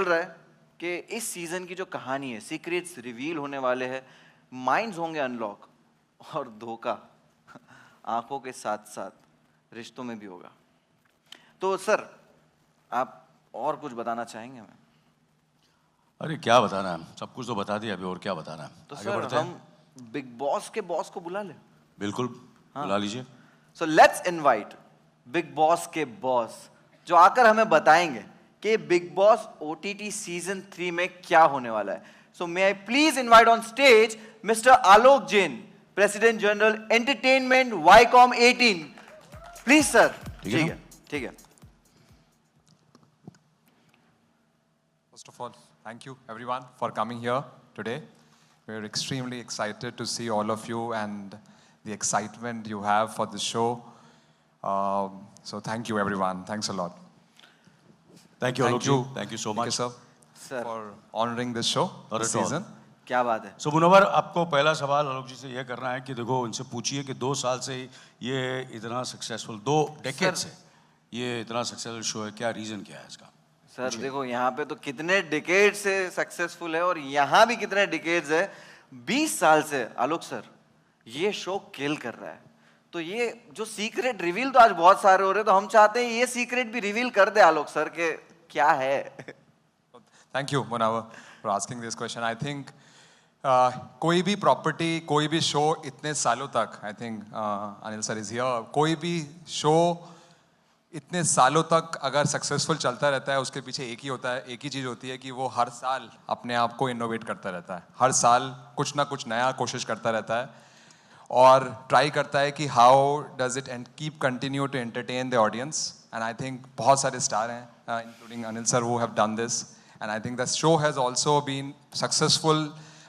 रहा है कि इस सीजन की जो कहानी है, सीक्रेट्स रिवील होने वाले हैं, माइंड्स होंगे अनलॉक, और धोखा आंखों के साथ साथ रिश्तों में भी होगा। तो सर आप और कुछ बताना चाहेंगे हमें? अरे क्या बताना है, सब कुछ तो बता दिया, अभी और क्या बताना है। तो आगे सर बढ़ते हैं। हम बिग बॉस के बॉस को बुला लें। बिल्कुल, बुला लीजिए। So let's invite big boss के बॉस, जो आकर हमें बताएंगे कि बिग बॉस ओटीटी सीजन 3 में क्या होने वाला है। So may I please invite on stage mister Alok Jain, president general entertainment Viacom 18। Please sir. ठीक है, ठीक है। First of all, thank you everyone for coming here today. We're extremely excited to see all of you and the excitement you have for the show. So thank you everyone. Thanks a lot. Thank you, Alok ji. Thank you so Thank much. you, sir, for honoring this show Not this at all. season. क्या बात है। सो मुनव्वर, आपको पहला सवाल आलोक जी से ये करना है कि देखो, उनसे पूछिए कि 2 साल से ये इतना सक्सेसफुल, 2 डेकेड से ये इतना सक्सेसफुल शो है, क्या रीजन क्या है इसका? सर देखो, यहाँ पे तो कितने डिकेड से सक्सेसफुल है और यहाँ भी कितने डिकेड्स है। 20 साल से आलोक सर ये शो किल कर रहा है। तो ये जो सीक्रेट रिवील तो आज बहुत सारे हो रहे हैं, तो हम चाहते हैं ये सीक्रेट भी रिवील कर दे आलोक सर के क्या है। Thank you, Munawar, for asking this question. I think कोई भी प्रॉपर्टी, कोई भी शो इतने सालों तक, I think Anil sir is here, कोई भी शो इतने सालों तक अगर सक्सेसफुल चलता रहता है, उसके पीछे एक ही होता है, एक ही चीज़ होती है कि वो हर साल अपने आप को इनोवेट करता रहता है, हर साल कुछ ना कुछ नया कोशिश करता रहता है और ट्राई करता है कि how does it and keep continue to entertain the audience. And I think बहुत सारे स्टार हैं including Anil sir who have done this, and I think the show has also been successful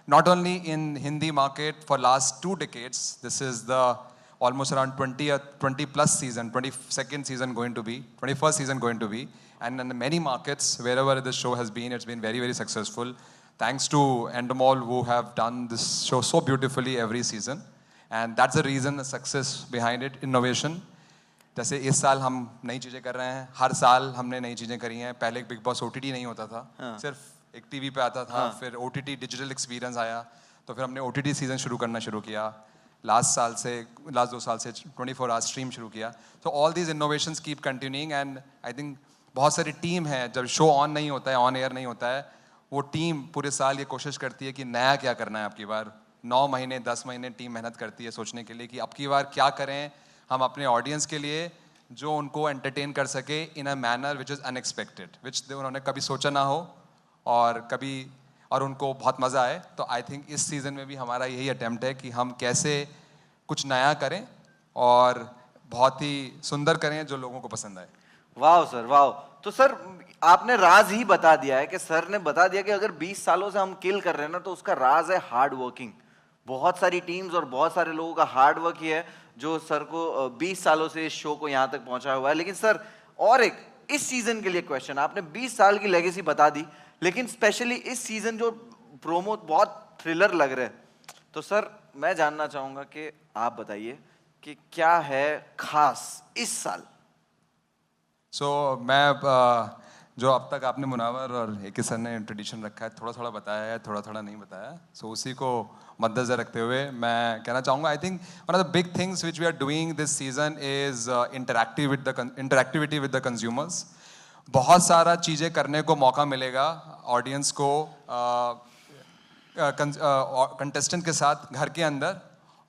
not only in Hindi market for last 2 decades. This is the almost around 20 plus season, 22nd season going to be, 21st season going to be, and in many markets wherever this show has been, it's been very, very successful thanks to Endemol who have done this show so beautifully every season, and that's the reason, the success behind it, innovation. जैसे इस साल हम नई चीज़ें कर रहे हैं, हर साल हमने नई चीज़ें करी हैं। पहले एक बिग बॉस OTT नहीं होता था, सिर्फ एक टीवी पे आता था, फिर OTT डिजिटल एक्सपीरियंस आया, तो फिर हमने OTT सीजन शुरू करना शुरू किया। लास्ट 2 साल से 24 आवर्स स्ट्रीम शुरू किया। तो all these innovations keep continuing, and I think बहुत सारी टीम है, जब शो ऑन नहीं होता है, ऑन एयर नहीं होता है, वो टीम पूरे साल ये कोशिश करती है कि नया क्या करना है। आपकी बार 9 महीने 10 महीने टीम मेहनत करती है सोचने के लिए कि अब की बार क्या करें हम अपने ऑडियंस के लिए जो उनको एंटरटेन कर सके in a manner which is unexpected, which उन्होंने कभी सोचा ना हो और उनको बहुत मज़ा आए। तो आई थिंक इस सीज़न में भी हमारा यही अटेम्प्ट है कि हम कैसे कुछ नया करें और बहुत ही सुंदर करें जो लोगों को पसंद आए। वाह सर, वाह। तो सर आपने राज ही बता दिया है कि सर ने बता दिया कि अगर 20 सालों से हम किल कर रहे हैं ना, तो उसका राज है हार्ड वर्किंग। बहुत सारी टीम्स और बहुत सारे लोगों का हार्ड वर्क ही है जो सर को 20 सालों से इस शो को यहाँ तक पहुंचाया हुआ है। लेकिन सर और एक इस सीजन के लिए क्वेश्चन, आपने 20 साल की लेगेसी बता दी, लेकिन स्पेशली इस सीजन जो प्रोमो बहुत थ्रिलर लग रहे हैं, तो सर मैं जानना चाहूंगा कि आप बताइए कि क्या है खास इस साल। मैं जो अब तक आपने मुनावर और एक सर ने ट्रेडिशन रखा है, थोड़ा थोड़ा बताया है, थोड़ा थोड़ा नहीं बताया, सो उसी को मद्देनजर रखते हुए मैं कहना चाहूँगा, I think one of the big things which we are doing this season is interactivity with the consumers. बहुत सारा चीज़ें करने को मौका मिलेगा ऑडियंस को कंटेस्टेंट के साथ घर के अंदर,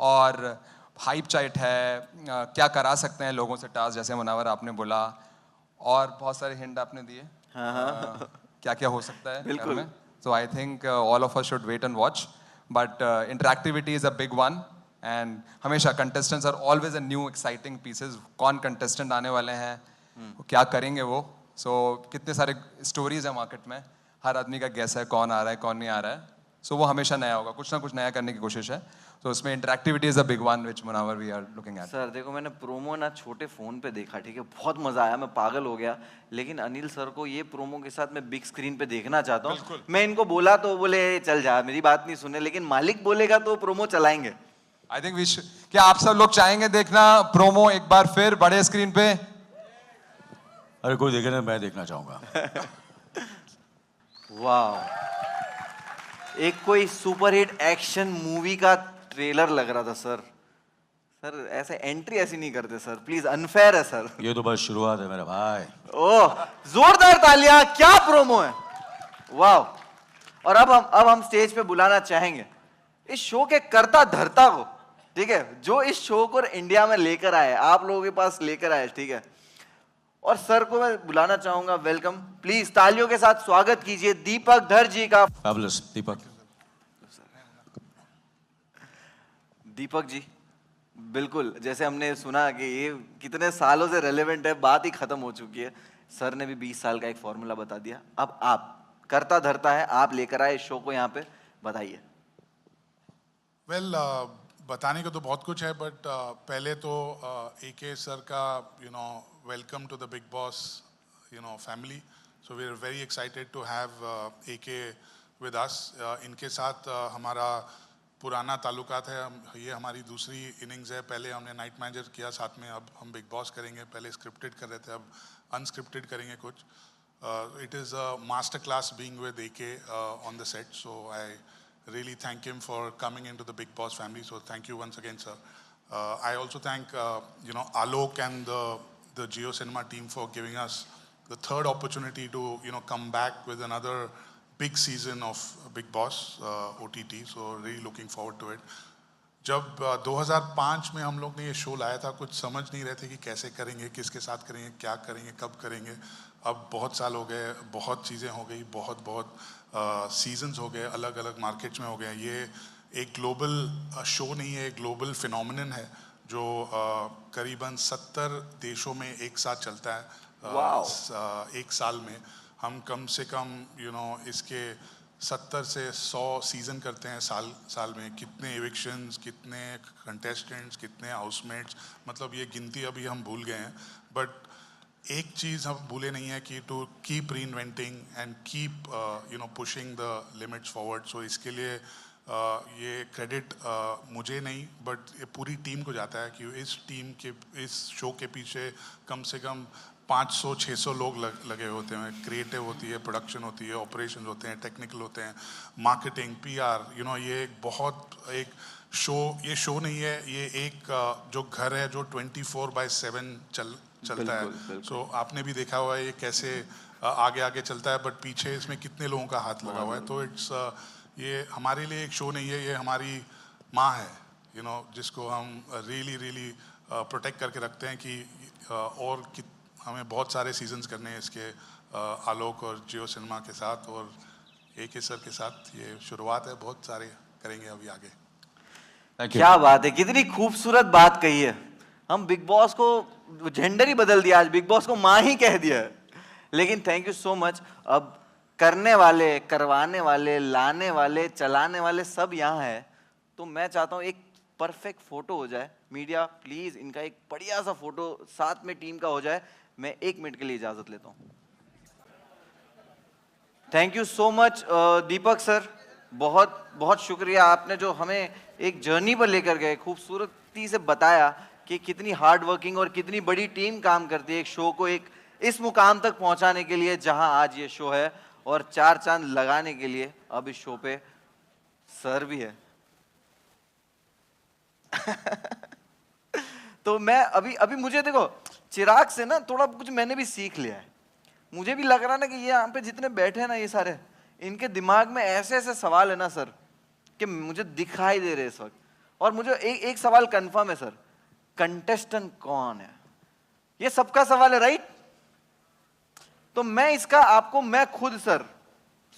और हाइप चाइट है, क्या करा सकते हैं लोगों से टास्क, जैसे मुनावर आपने बोला, और बहुत सारे हिंट आपने दिए क्या क्या हो सकता है बिल्कुल। में। So I think all of us should wait and watch, but interactivity is a big one, and हमेशा contestants are always a new exciting pieces. कौन कंटेस्टेंट आने वाले हैं, क्या करेंगे वो, सो कितने सारे स्टोरीज है मार्केट में, हर आदमी का गैस है कौन आ रहा है कौन नहीं आ रहा है, सो वो हमेशा नया होगा, कुछ ना कुछ नया करने की कोशिश है। तो उसमें interactivity is a big one which Munawar we are looking at. Sir देखो, मैंने प्रोमो ना छोटे फोन पे देखा, ठीक है, बहुत मजा आया, मैं पागल हो गया। लेकिन अनिल सर को ये प्रोमो के साथ मैं बिग स्क्रीन पे देखना चाहता हूँ। मैं इनको बोला तो बोले चल जा, मेरी बात नहीं सुने, लेकिन मालिक बोलेगा तो प्रोमो चलाएंगे। आई थिंक क्या आप सब लोग चाहेंगे देखना प्रोमो एक बार फिर बड़े स्क्रीन पे? अरे कोई देखे ना, मैं देखना चाहूंगा। वाह, एक कोई सुपरहिट एक्शन मूवी का ट्रेलर लग रहा था सर। सर ऐसे एंट्री ऐसी नहीं करते सर, प्लीज, अनफेयर है सर। ये तो बस शुरुआत है मेरा भाई। ओह, जोरदार तालियां, क्या प्रोमो है, वाह। और अब हम स्टेज पे बुलाना चाहेंगे इस शो के कर्ता धर्ता को, ठीक है, जो इस शो को इंडिया में लेकर आए, आप लोगों के पास लेकर आए, ठीक है। और सर को मैं बुलाना चाहूंगा, वेलकम, प्लीज तालियों के साथ स्वागत कीजिए दीपक धर जी का। फैबुलस दीपक। दीपक जी, बिल्कुल जैसे हमने सुना कि ये कितने सालों से रेलेवेंट है, बात ही खत्म हो चुकी है। सर ने भी 20 साल का एक फॉर्मूला बता दिया। अब आप करता धरता है, आप लेकर आए इस शो को यहाँ पे, बताइए। वेल बताने को तो बहुत कुछ है, बट पहले तो AK सर का welcome to the Bigg Boss family. So we are very excited to have AK with us. इनके साथ हमारा पुराना ताल्लुकात है। ये हमारी दूसरी इनिंग्स है। पहले हमने नाइट मैनेजर किया साथ में, अब हम बिग बॉस करेंगे। पहले स्क्रिप्टेड कर रहे थे, अब अनस्क्रिप्टेड करेंगे कुछ। It is a master class being with AK on the set, so I really thank him for coming into the Big Boss family. So thank you once again, sir. I also thank Alok and the Jio Cinema team for giving us the third opportunity to come back with another big season of Big Boss OTT. So really looking forward to it. जब 2005 में हम लोग ने ये show लाया था, कुछ समझ नहीं रहे थे कि कैसे करेंगे, किसके साथ करेंगे, क्या करेंगे, कब करेंगे। अब बहुत साल हो गए, बहुत चीज़ें हो गई, बहुत सीजन्स हो गए, अलग अलग मार्केट्स में हो गए। ये एक ग्लोबल शो नहीं है, एक ग्लोबल फिनोमिनन है जो करीबन 70 देशों में एक साथ चलता है। एक साल में हम कम से कम इसके 70 से 100 सीज़न करते हैं साल में। कितने एविक्शंस, कितने कंटेस्टेंट्स, कितने हाउसमेट्स, मतलब ये गिनती अभी हम भूल गए हैं। बट एक चीज़ हम भूले नहीं है कि to keep reinventing and keep pushing the limits forward. So इसके लिए ये क्रेडिट मुझे नहीं बट ये पूरी टीम को जाता है कि इस शो के पीछे कम से कम 500-600 लोग लगे होते हैं। क्रिएटिव होती है, प्रोडक्शन होती है, ऑपरेशन होते हैं, टेक्निकल होते हैं, मार्केटिंग, PR। ये एक बहुत एक शो, ये शो नहीं है, ये एक जो घर है जो 24/7 चलता है। सो आपने भी देखा हुआ है ये कैसे आगे चलता है, बट पीछे इसमें कितने लोगों का हाथ लगा हुआ है। तो इट्स ये हमारे लिए एक शो नहीं है, ये हमारी माँ है जिसको हम रियली प्रोटेक्ट करके रखते हैं कि और हमें बहुत सारे सीजन्स करने हैं इसके, आलोक और जियो सिनेमा के साथ और AK सर के साथ। ये शुरुआत है, बहुत सारे करेंगे अभी आगे। क्या बात है, कितनी खूबसूरत बात कही है। हम बिग बॉस को जेंडर ही बदल दिया, आज बिग बॉस को माँ ही कह दिया है। लेकिन थैंक यू सो मच। अब करने वाले, करवाने वाले, लाने वाले, चलाने वाले सब यहाँ है, तो मैं चाहता हूँ एक परफेक्ट फोटो हो जाए। मीडिया प्लीज इनका एक बढ़िया सा फोटो साथ में टीम का हो जाए। मैं 1 मिनट के लिए इजाजत लेता हूँ। Thank you so much Deepak sir, बहुत बहुत शुक्रिया। आपने जो हमें एक जर्नी पर लेकर गए, खूबसूरती से बताया कि कितनी हार्ड वर्किंग और कितनी बड़ी टीम काम करती है एक शो को एक इस मुकाम तक पहुंचाने के लिए जहां आज ये शो है, और 4 चांद लगाने के लिए अब इस शो पे सर भी है। तो मैं अभी मुझे देखो, चिराग से ना थोड़ा कुछ मैंने भी सीख लिया है। मुझे भी लग रहा ना कि ये यहाँ पे जितने बैठे हैं ना, ये सारे, इनके दिमाग में ऐसे ऐसे सवाल है ना सर कि मुझे दिखाई दे रहे इस वक्त। और मुझे एक सवाल कंफर्म है सर, कंटेस्टेंट कौन है? ये सबका सवाल है, राइट? तो मैं इसका आपको, मैं खुद सर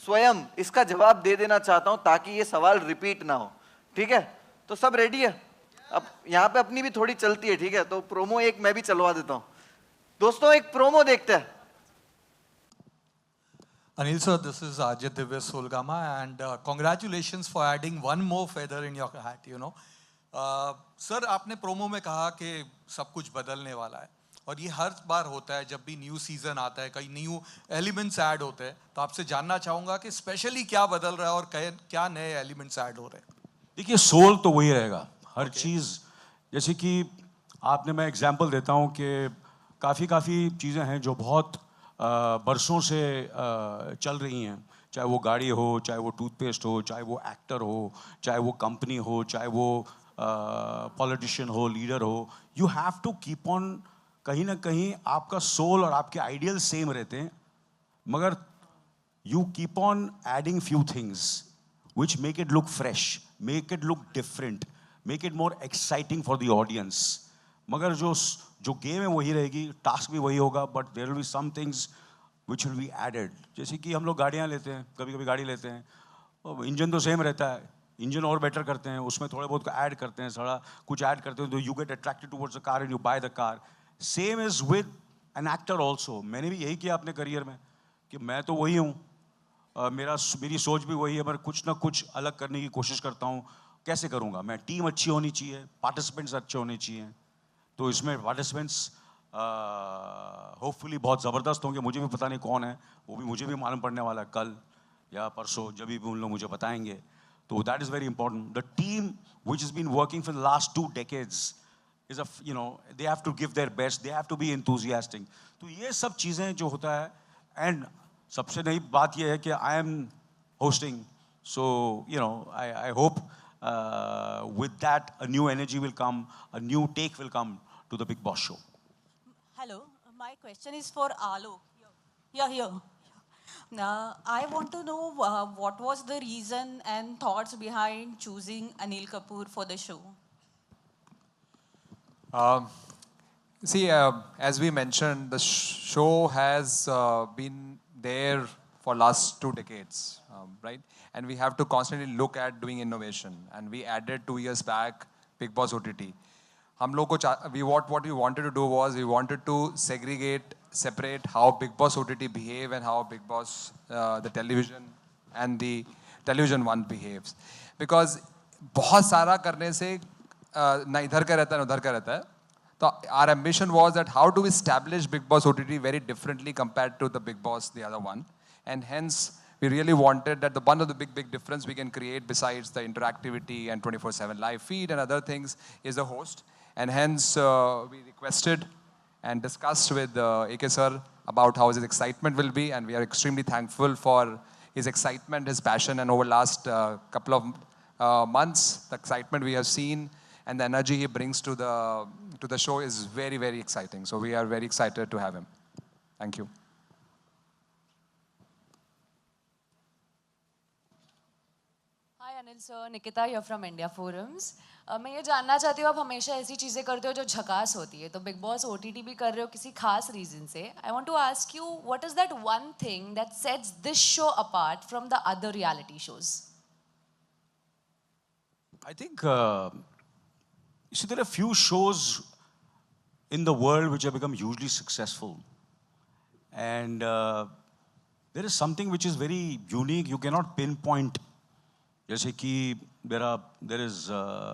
स्वयं इसका जवाब दे देना चाहता हूं ताकि ये सवाल रिपीट ना हो। ठीक है, तो सब रेडी है? अब यहाँ पे अपनी भी थोड़ी चलती है, ठीक है? तो प्रोमो एक मैं भी चलवा देता हूं। दोस्तों एक प्रोमो देखते हैं। Anil sir, this is Ajit Divya Solgama, and congratulations for adding one more feather in your hat, sir आपने प्रोमो में कहा कि सब कुछ बदलने वाला है, और ये हर बार होता है जब भी न्यू सीजन आता है, कई न्यू एलिमेंट्स ऐड होते हैं। तो आपसे जानना चाहूँगा कि स्पेशली क्या बदल रहा है और क्या नए एलिमेंट्स ऐड हो रहे हैं? देखिए, सोल तो वही रहेगा हर चीज़। जैसे कि आपने, मैं एग्जांपल देता हूँ कि काफ़ी चीज़ें हैं जो बहुत बरसों से चल रही हैं, चाहे वो गाड़ी हो, चाहे वो टूथपेस्ट हो, चाहे वो एक्टर हो, चाहे वो कंपनी हो, चाहे वो पॉलिटिशियन हो, लीडर हो। You have to keep on, कहीं ना कहीं आपका सोल और आपके आइडियल सेम रहते हैं, मगर you keep on adding few things which make it look fresh, make it look different, make it more exciting for the audience. मगर जो गेम है वही रहेगी, टास्क भी वही होगा, but there will be some things which will be added. जैसे कि हम लोग गाड़ियाँ लेते हैं, कभी कभी गाड़ी लेते हैं, इंजन तो सेम रहता है, इंजन और बेटर करते हैं, उसमें थोड़े बहुत ऐड करते हैं, थोड़ा कुछ ऐड करते हैं, तो you get attracted towards the car and you by the car. Same is with an actor also. मैंने भी यही किया अपने करियर में कि मैं तो वही हूँ, मेरी सोच भी वही है, पर कुछ ना कुछ अलग करने की कोशिश करता हूँ. कैसे करूँगा मैं? टीम अच्छी होनी चाहिए, पार्टिसिपेंट्स अच्छे होने चाहिए. तो इसमें पार्टिसिपेंट्स होपफुली बहुत ज़बरदस्त होंगे. मुझे भी पता नहीं कौन है, वो भी मुझे भी मालूम पड़ने वाला है कल या परसों, जब भी उन लोग मुझे बताएंगे. तो that is very important. The team which is been working for the last 2 decades is they have to give their best, they have to be enthusiastic. तो ये सब चीज़ें जो होता है, एंड सबसे नई बात ये है कि I am hosting, so I hope with that a new energy will come, a new take will come to the Big Boss show. Hello, my question is for Alok. Here. I want to know what was the reason and thoughts behind choosing Anil Kapoor for the show? See, as we mentioned, the show has been there for last 2 decades, right? And we have to constantly look at doing innovation. And we added 2 years back Big Boss OTT. What we wanted to do was we wanted to separate how Big Boss OTT behave and how Big Boss the television and the television one behaves. Because बहुत सारा करने से ना इधर का रहता है ना उधर का रहता है. So our ambition was that how to establish Big Boss OTT very differently compared to the Big Boss, the other one. And hence, we really wanted that one of the big difference we can create besides the interactivity and 24/7 live feed and other things is the host. And hence, we requested and discussed with AK sir about how his excitement will be. And we are extremely thankful for his excitement, his passion. And over the last couple of months, the excitement we have seen and the energy he brings to the show is very, very exciting. So we are very excited to have him. Thank you. Hi Anil sir, Nikita here from India Forums. मैं ये जानना चाहती हूँ, आप हमेशा ऐसी चीज़ें करते हो जो झकास होती है, तो बिग बॉस OTT भी कर रहे हो किसी खास रीज़न से. I want to ask you, what is that one thing that sets this show apart from the other reality shows? I think, you see, there are few shows in the world which have become hugely successful. And there is something which is very unique, you cannot pinpoint. जैसे कि there is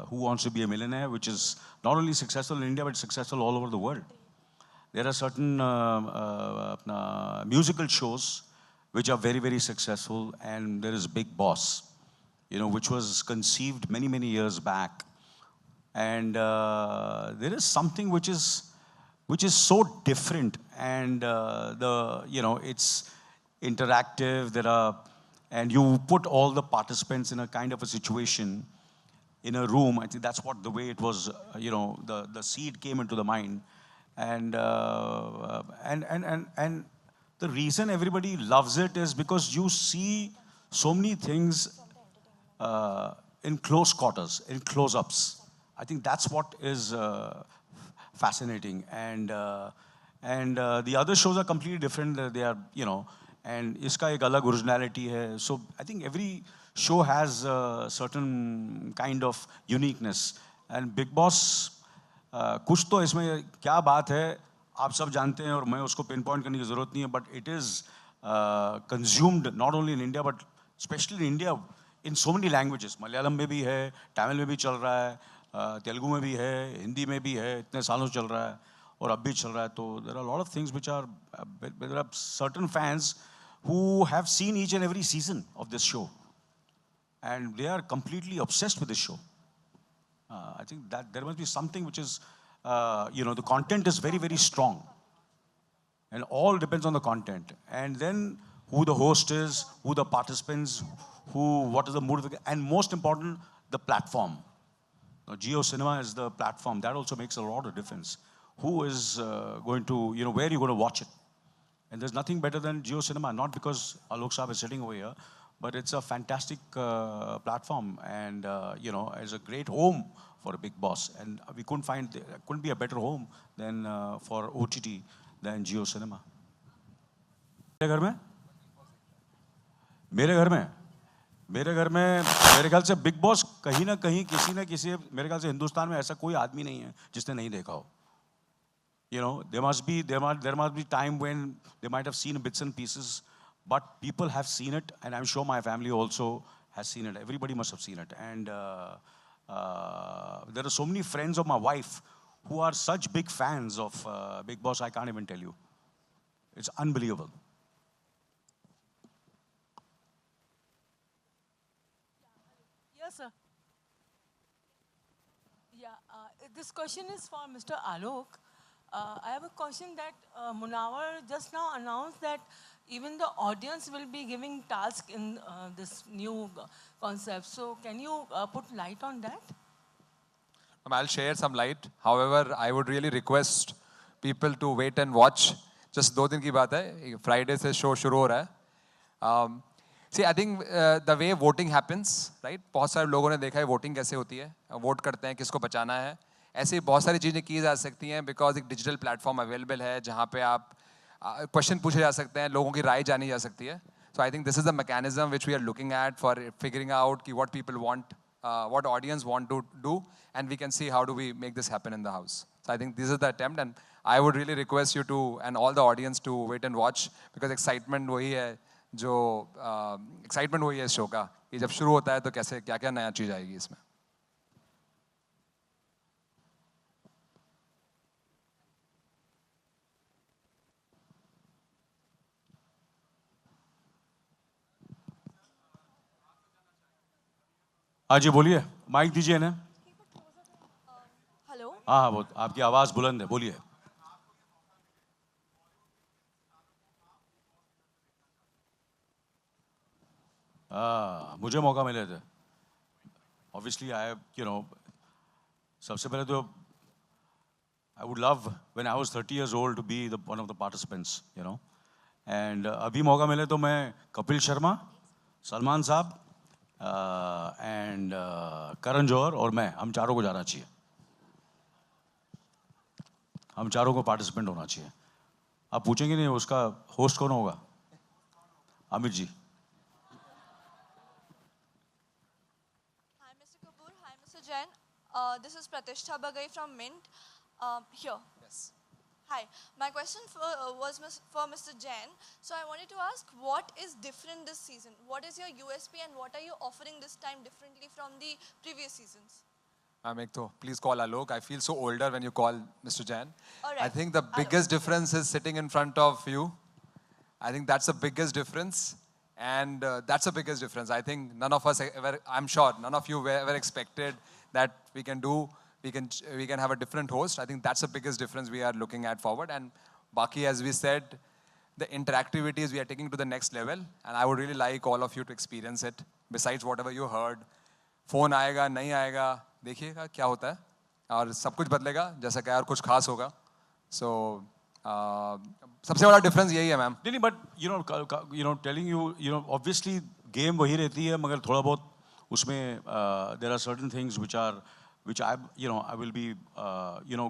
Who Wants to Be a Millionaire, which is not only successful in India, but successful all over the world. There are certain musical shows which are very, very successful, and there is Big Boss, which was conceived many, many years back. And there is something which is so different, and it's interactive. And you put all the participants in a kind of a situation in a room. I think that's what the way it was. The seed came into the mind, and the reason everybody loves it is because you see so many things in close quarters, in close-ups. I think that's what is fascinating. And the other shows are completely different. They are, and iska ek alag originality hai. So I think every show has a certain kind of uniqueness. And Big Boss, कुछ तो इसमें क्या बात है आप सब जानते हैं और मैं उसको पिन पॉइंट करने की ज़रूरत नहीं है. But it is consumed not only in India but especially in India in so many languages. Malayalam में भी है, तमिल में भी चल रहा है, तेलुगु में भी है, हिंदी में भी है, इतने सालों से चल रहा है और अब भी चल रहा है. तो there are a lot of things which are, there are certain fans who have seen each and every season of this show, and they are completely obsessed with this show. I think that there must be something which is, the content is very, very strong, and all depends on the content, and then who the host is, who the participants, what is the mood of the, and most important, the platform. Now, Jio Cinema is the platform. That also makes a lot of difference. Who is going to, where you're going to watch it. And there's nothing better than Jio Cinema, not because Alok Saab is sitting over here, but it's a fantastic platform, and it's a great home for a Big Boss. And we couldn't be a better home than for OTT than Jio Cinema. मेरे घर में मेरे घर में मेरे ख्याल से big boss कहीं ना कहीं किसी न किसी, मेरे ख्याल से हिंदुस्तान में ऐसा कोई आदमी नहीं है जिसने नहीं देखा हो. You know, there must be time when they might have seen bits and pieces, but people have seen it, and I'm sure my family also has seen it. Everybody must have seen it, and there are so many friends of my wife who are such big fans of Big Boss. I can't even tell you. It's unbelievable. Yes, sir. Yeah, this question is for Mr. Alok. I have a question that Munawar just now announced that even the audience will be giving task in this new concept. So can you put light on that? I'll share some light. However, I would really request people to wait and watch. Just 2 दिन की बात है. Friday से show शुरू हो रहा है. See, I think the way voting happens, right? बहुत सारे लोगों ने देखा है voting कैसे होती है. वोट करते हैं किसको बचाना है. ऐसे बहुत सारी चीज़ें की जा सकती हैं बिकॉज एक डिजिटल प्लेटफॉर्म अवेलेबल है जहाँ पे आप क्वेश्चन पूछे जा सकते हैं, लोगों की राय जानी जा सकती है. So I think this is the mechanism which we are looking at for figuring out कि what people want, what audience want to do, and we can see how do we make this happen in the house. So I think this is the attempt and I would really request you to and all the audience to wait and watch because excitement वही है जो excitement वही है इस show का कि जब शुरू होता है तो कैसे क्या क्या नया चीज़ आएगी इसमें. हाँ जी बोलिए, माइक दीजिए ना. हेलो. हाँ वो आपकी आवाज़ बुलंद है, बोलिए. मुझे मौका मिले थे. ऑब्वियसली सबसे पहले तो I would love when I was 30 years old to be one of the participants, and अभी मौका मिले तो मैं कपिल शर्मा, सलमान साहब एंड करण जौहर और मैं, हम चारों को जाना चाहिए. हम चारों को पार्टिसिपेंट होना चाहिए. आप पूछेंगे नहीं उसका होस्ट कौन होगा? Amit ji. Hi, Mr. Kapoor. Hi, Mr. Jain. This is Pratishtha Bagai from Mint. Here. Yes. Hi. My question was for Mr. Jain. So I wanted to ask, what is different this season? What is your USP and what are you offering this time differently from the previous seasons? Please call Alok. I feel so older when you call Mr. Jain. All right. I think the biggest difference is sitting in front of you. I think that's the biggest difference. And that's the biggest difference. I think none of us ever, I'm sure none of you ever expected that we can have a different host. I think that's the biggest difference we are looking at forward. And Baki, as we said, the interactivities we are taking to the next level. And I would really like all of you to experience it. Besides whatever you heard, phone आएगा नहीं आएगा देखिएगा क्या होता है और सब कुछ बदलेगा जैसा क्या और कुछ खास होगा. So सबसे बड़ा डिफरेंस यही है मैम. नहीं but telling you obviously game वही रहती है मगर थोड़ा बहुत उसमें there are certain things which I will be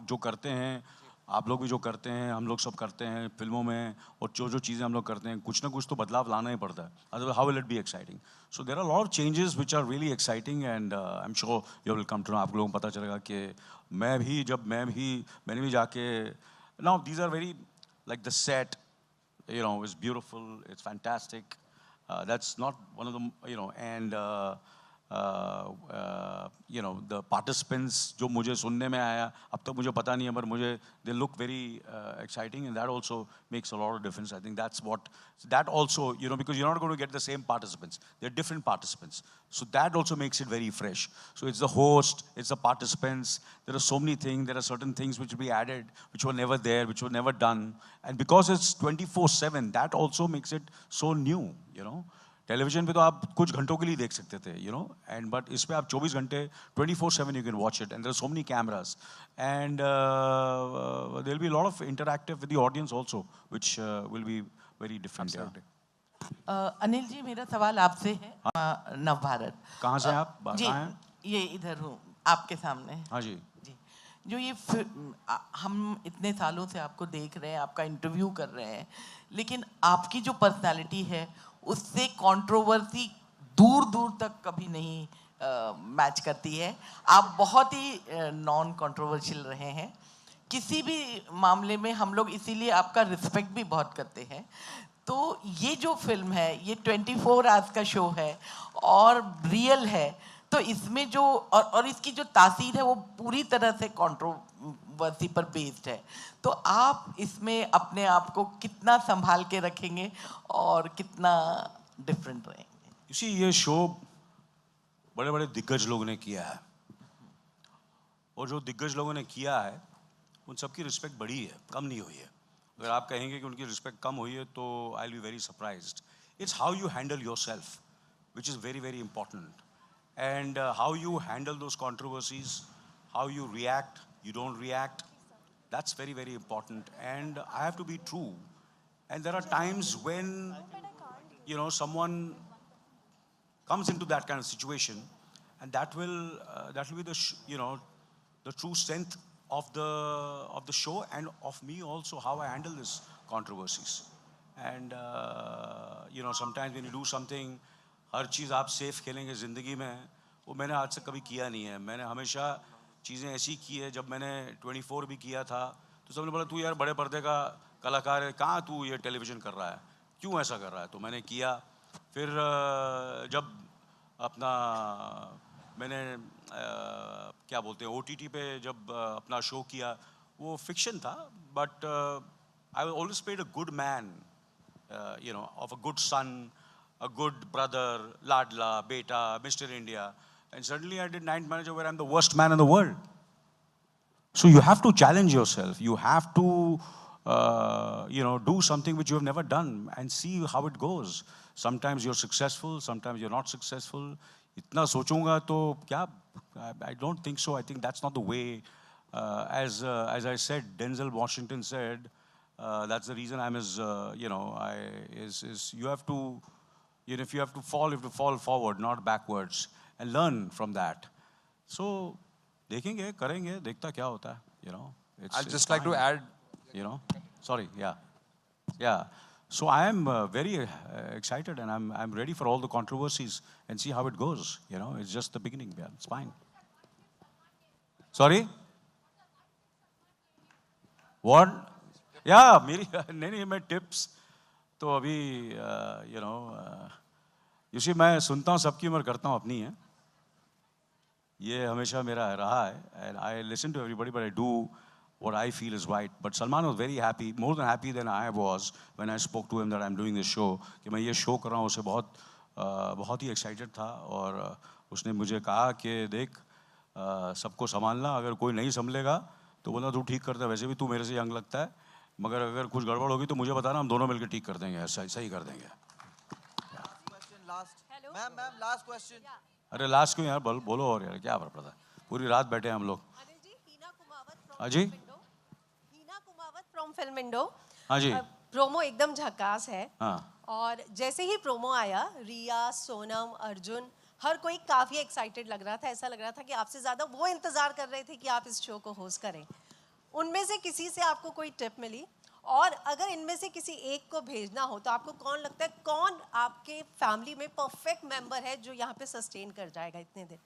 जो करते हैं आप लोग भी जो करते हैं हम लोग सब करते हैं फिल्मों में और जो चीज़ें हम लोग करते हैं कुछ ना कुछ तो बदलाव लाना ही पड़ता है. Otherwise how will it be exciting. So there are lot of changes which are really exciting and I am sure you will come to know. आप लोगों को पता चलेगा कि मैंने भी जाके now these are very like the set is beautiful, it's fantastic. That's not one of the and the participants जो मुझे सुनने में आया अब तक मुझे पता नहीं है पर मुझे they look very exciting and that also makes a lot of difference. I think that also because you're not going to get the same participants, they're different participants, so that also makes it very fresh. So it's the host, it's the participants, there are so many things, there are certain things which will be added which were never there, which were never done, and because it's 24/7 that also makes it so new. Television पे तो आप कुछ घंटों के लिए देख सकते थे एंड बट इस पे आप 24 घंटे 24/7 you can watch it and there are so many cameras and there will be lot of interactive with the audience also which will be very different. Anil ji मेरा सवाल आपसे है. नवभारत कहाँ से आप जी कहाँ हैं? ये इधर हूँ आपके सामने. हाँ जी जो ये हम इतने सालों से आपको देख रहे हैं, आपका इंटरव्यू कर रहे हैं, लेकिन आपकी जो पर्सनालिटी है उससे कंट्रोवर्सी दूर दूर तक कभी नहीं मैच करती है। आप बहुत ही नॉन कंट्रोवर्शियल रहे हैं किसी भी मामले में, हम लोग इसीलिए आपका रिस्पेक्ट भी बहुत करते हैं। तो ये जो फिल्म है ये 24 आवर्स का शो है और रियल है, तो इसमें जो और इसकी जो तासीर है वो पूरी तरह से कंट्रोवर्सी पर बेस्ड है। तो आप इसमें अपने आप को कितना संभाल के रखेंगे और कितना डिफरेंट रहेंगे? इसी ये शो बड़े बड़े दिग्गज लोगों ने किया है, और जो दिग्गज लोगों ने किया है उन सबकी रिस्पेक्ट बढ़ी है, कम नहीं हुई है। अगर आप कहेंगे कि उनकी रिस्पेक्ट कम हुई है तो I will be very surprised. It's how you handle yourself which is very, very important. And how you handle those controversies, how you react, you don't react, that's very, very important. And I have to be true. And there are times when, you know, someone comes into that kind of situation, and that will be the, you know, the true strength of the show and of me also, how I handle these controversies. And, you know, sometimes when you do something, हर चीज़ आप safe खेलेंगे ज़िंदगी में, वो मैंने आज से कभी किया नहीं है। मैंने हमेशा चीज़ें ऐसी की है। जब मैंने 24 भी किया था तो सबने बोला तू यार बड़े पर्दे का कलाकार है, कहाँ तू ये टेलीविज़न कर रहा है, क्यों ऐसा कर रहा है? तो मैंने किया। फिर जब अपना मैंने क्या बोलते हैं OTT पे जब अपना शो किया, वो फिक्शन था, but I always played a good man, you know, of a good son, a good brother, Ladla, Beta, Mr. India. And suddenly I did Night Manager where I'm the worst man in the world. So you have to challenge yourself. You have to, you know, do something which you have never done and see how it goes. Sometimes you're successful, sometimes you're not successful. Itna sochunga to kya? I don't think so. I think that's not the way. As I said, Denzel Washington said, that's the reason I'm his, you know, you have to, you know, if you have to fall forward, not backwards, and learn from that. So, देखेंगे, करेंगे, देखता क्या होता है, you know. I'd just like to add, you know. Sorry, yeah. So I am very excited, and I'm ready for all the controversies and see how it goes. You know, it's just the beginning. Yeah, it's fine. Sorry. What? Yeah, मेरी नहीं मैं tips तो अभी you know you see मैं सुनता हूँ सबकी मगर करता हूँ अपनी है, ये हमेशा मेरा रहा है, and I listen to everybody but I do what I feel is right. But Salman was very happy, more than happy than I was when I spoke to him that I'm doing this show, कि मैं ये show कर रहा हूँ, उसे बहुत ही excited था, और उसने मुझे कहा कि देख सबको संभालना, अगर कोई नहीं संभलेगा तो बोला तू ठीक करता है, वैसे भी तू मेरे से यंग लगता है, मगर अगर कुछ गड़बड़ होगी तो मुझे बताना, हम दोनों मिलकर ठीक कर देंगे, सही कर देंगे। Ma'am last question. अरे लास्ट क्यों यार, बोलो और यार क्या फर्क पड़ता है, पूरी रात बैठे हैं हम लोग। हाँ जी, हीना कुमावत फ्रॉम फिल्म इंडो। हाँ जी, प्रोमो एकदम झकास है। हाँ, और जैसे ही प्रोमो आया, रिया, सोनम, अर्जुन, हर कोई काफी एक्साइटेड लग रहा था। ऐसा लग रहा था कि आपसे ज्यादा वो इंतजार कर रहे थे कि आप इस शो को होस्ट करें। उनमें से किसी से आपको कोई टिप मिली, और अगर इनमें से किसी एक को भेजना हो तो आपको कौन लगता है, कौन आपके फैमिली में परफेक्ट मेंबर है जो यहाँ पे सस्टेन कर जाएगा इतने दिन?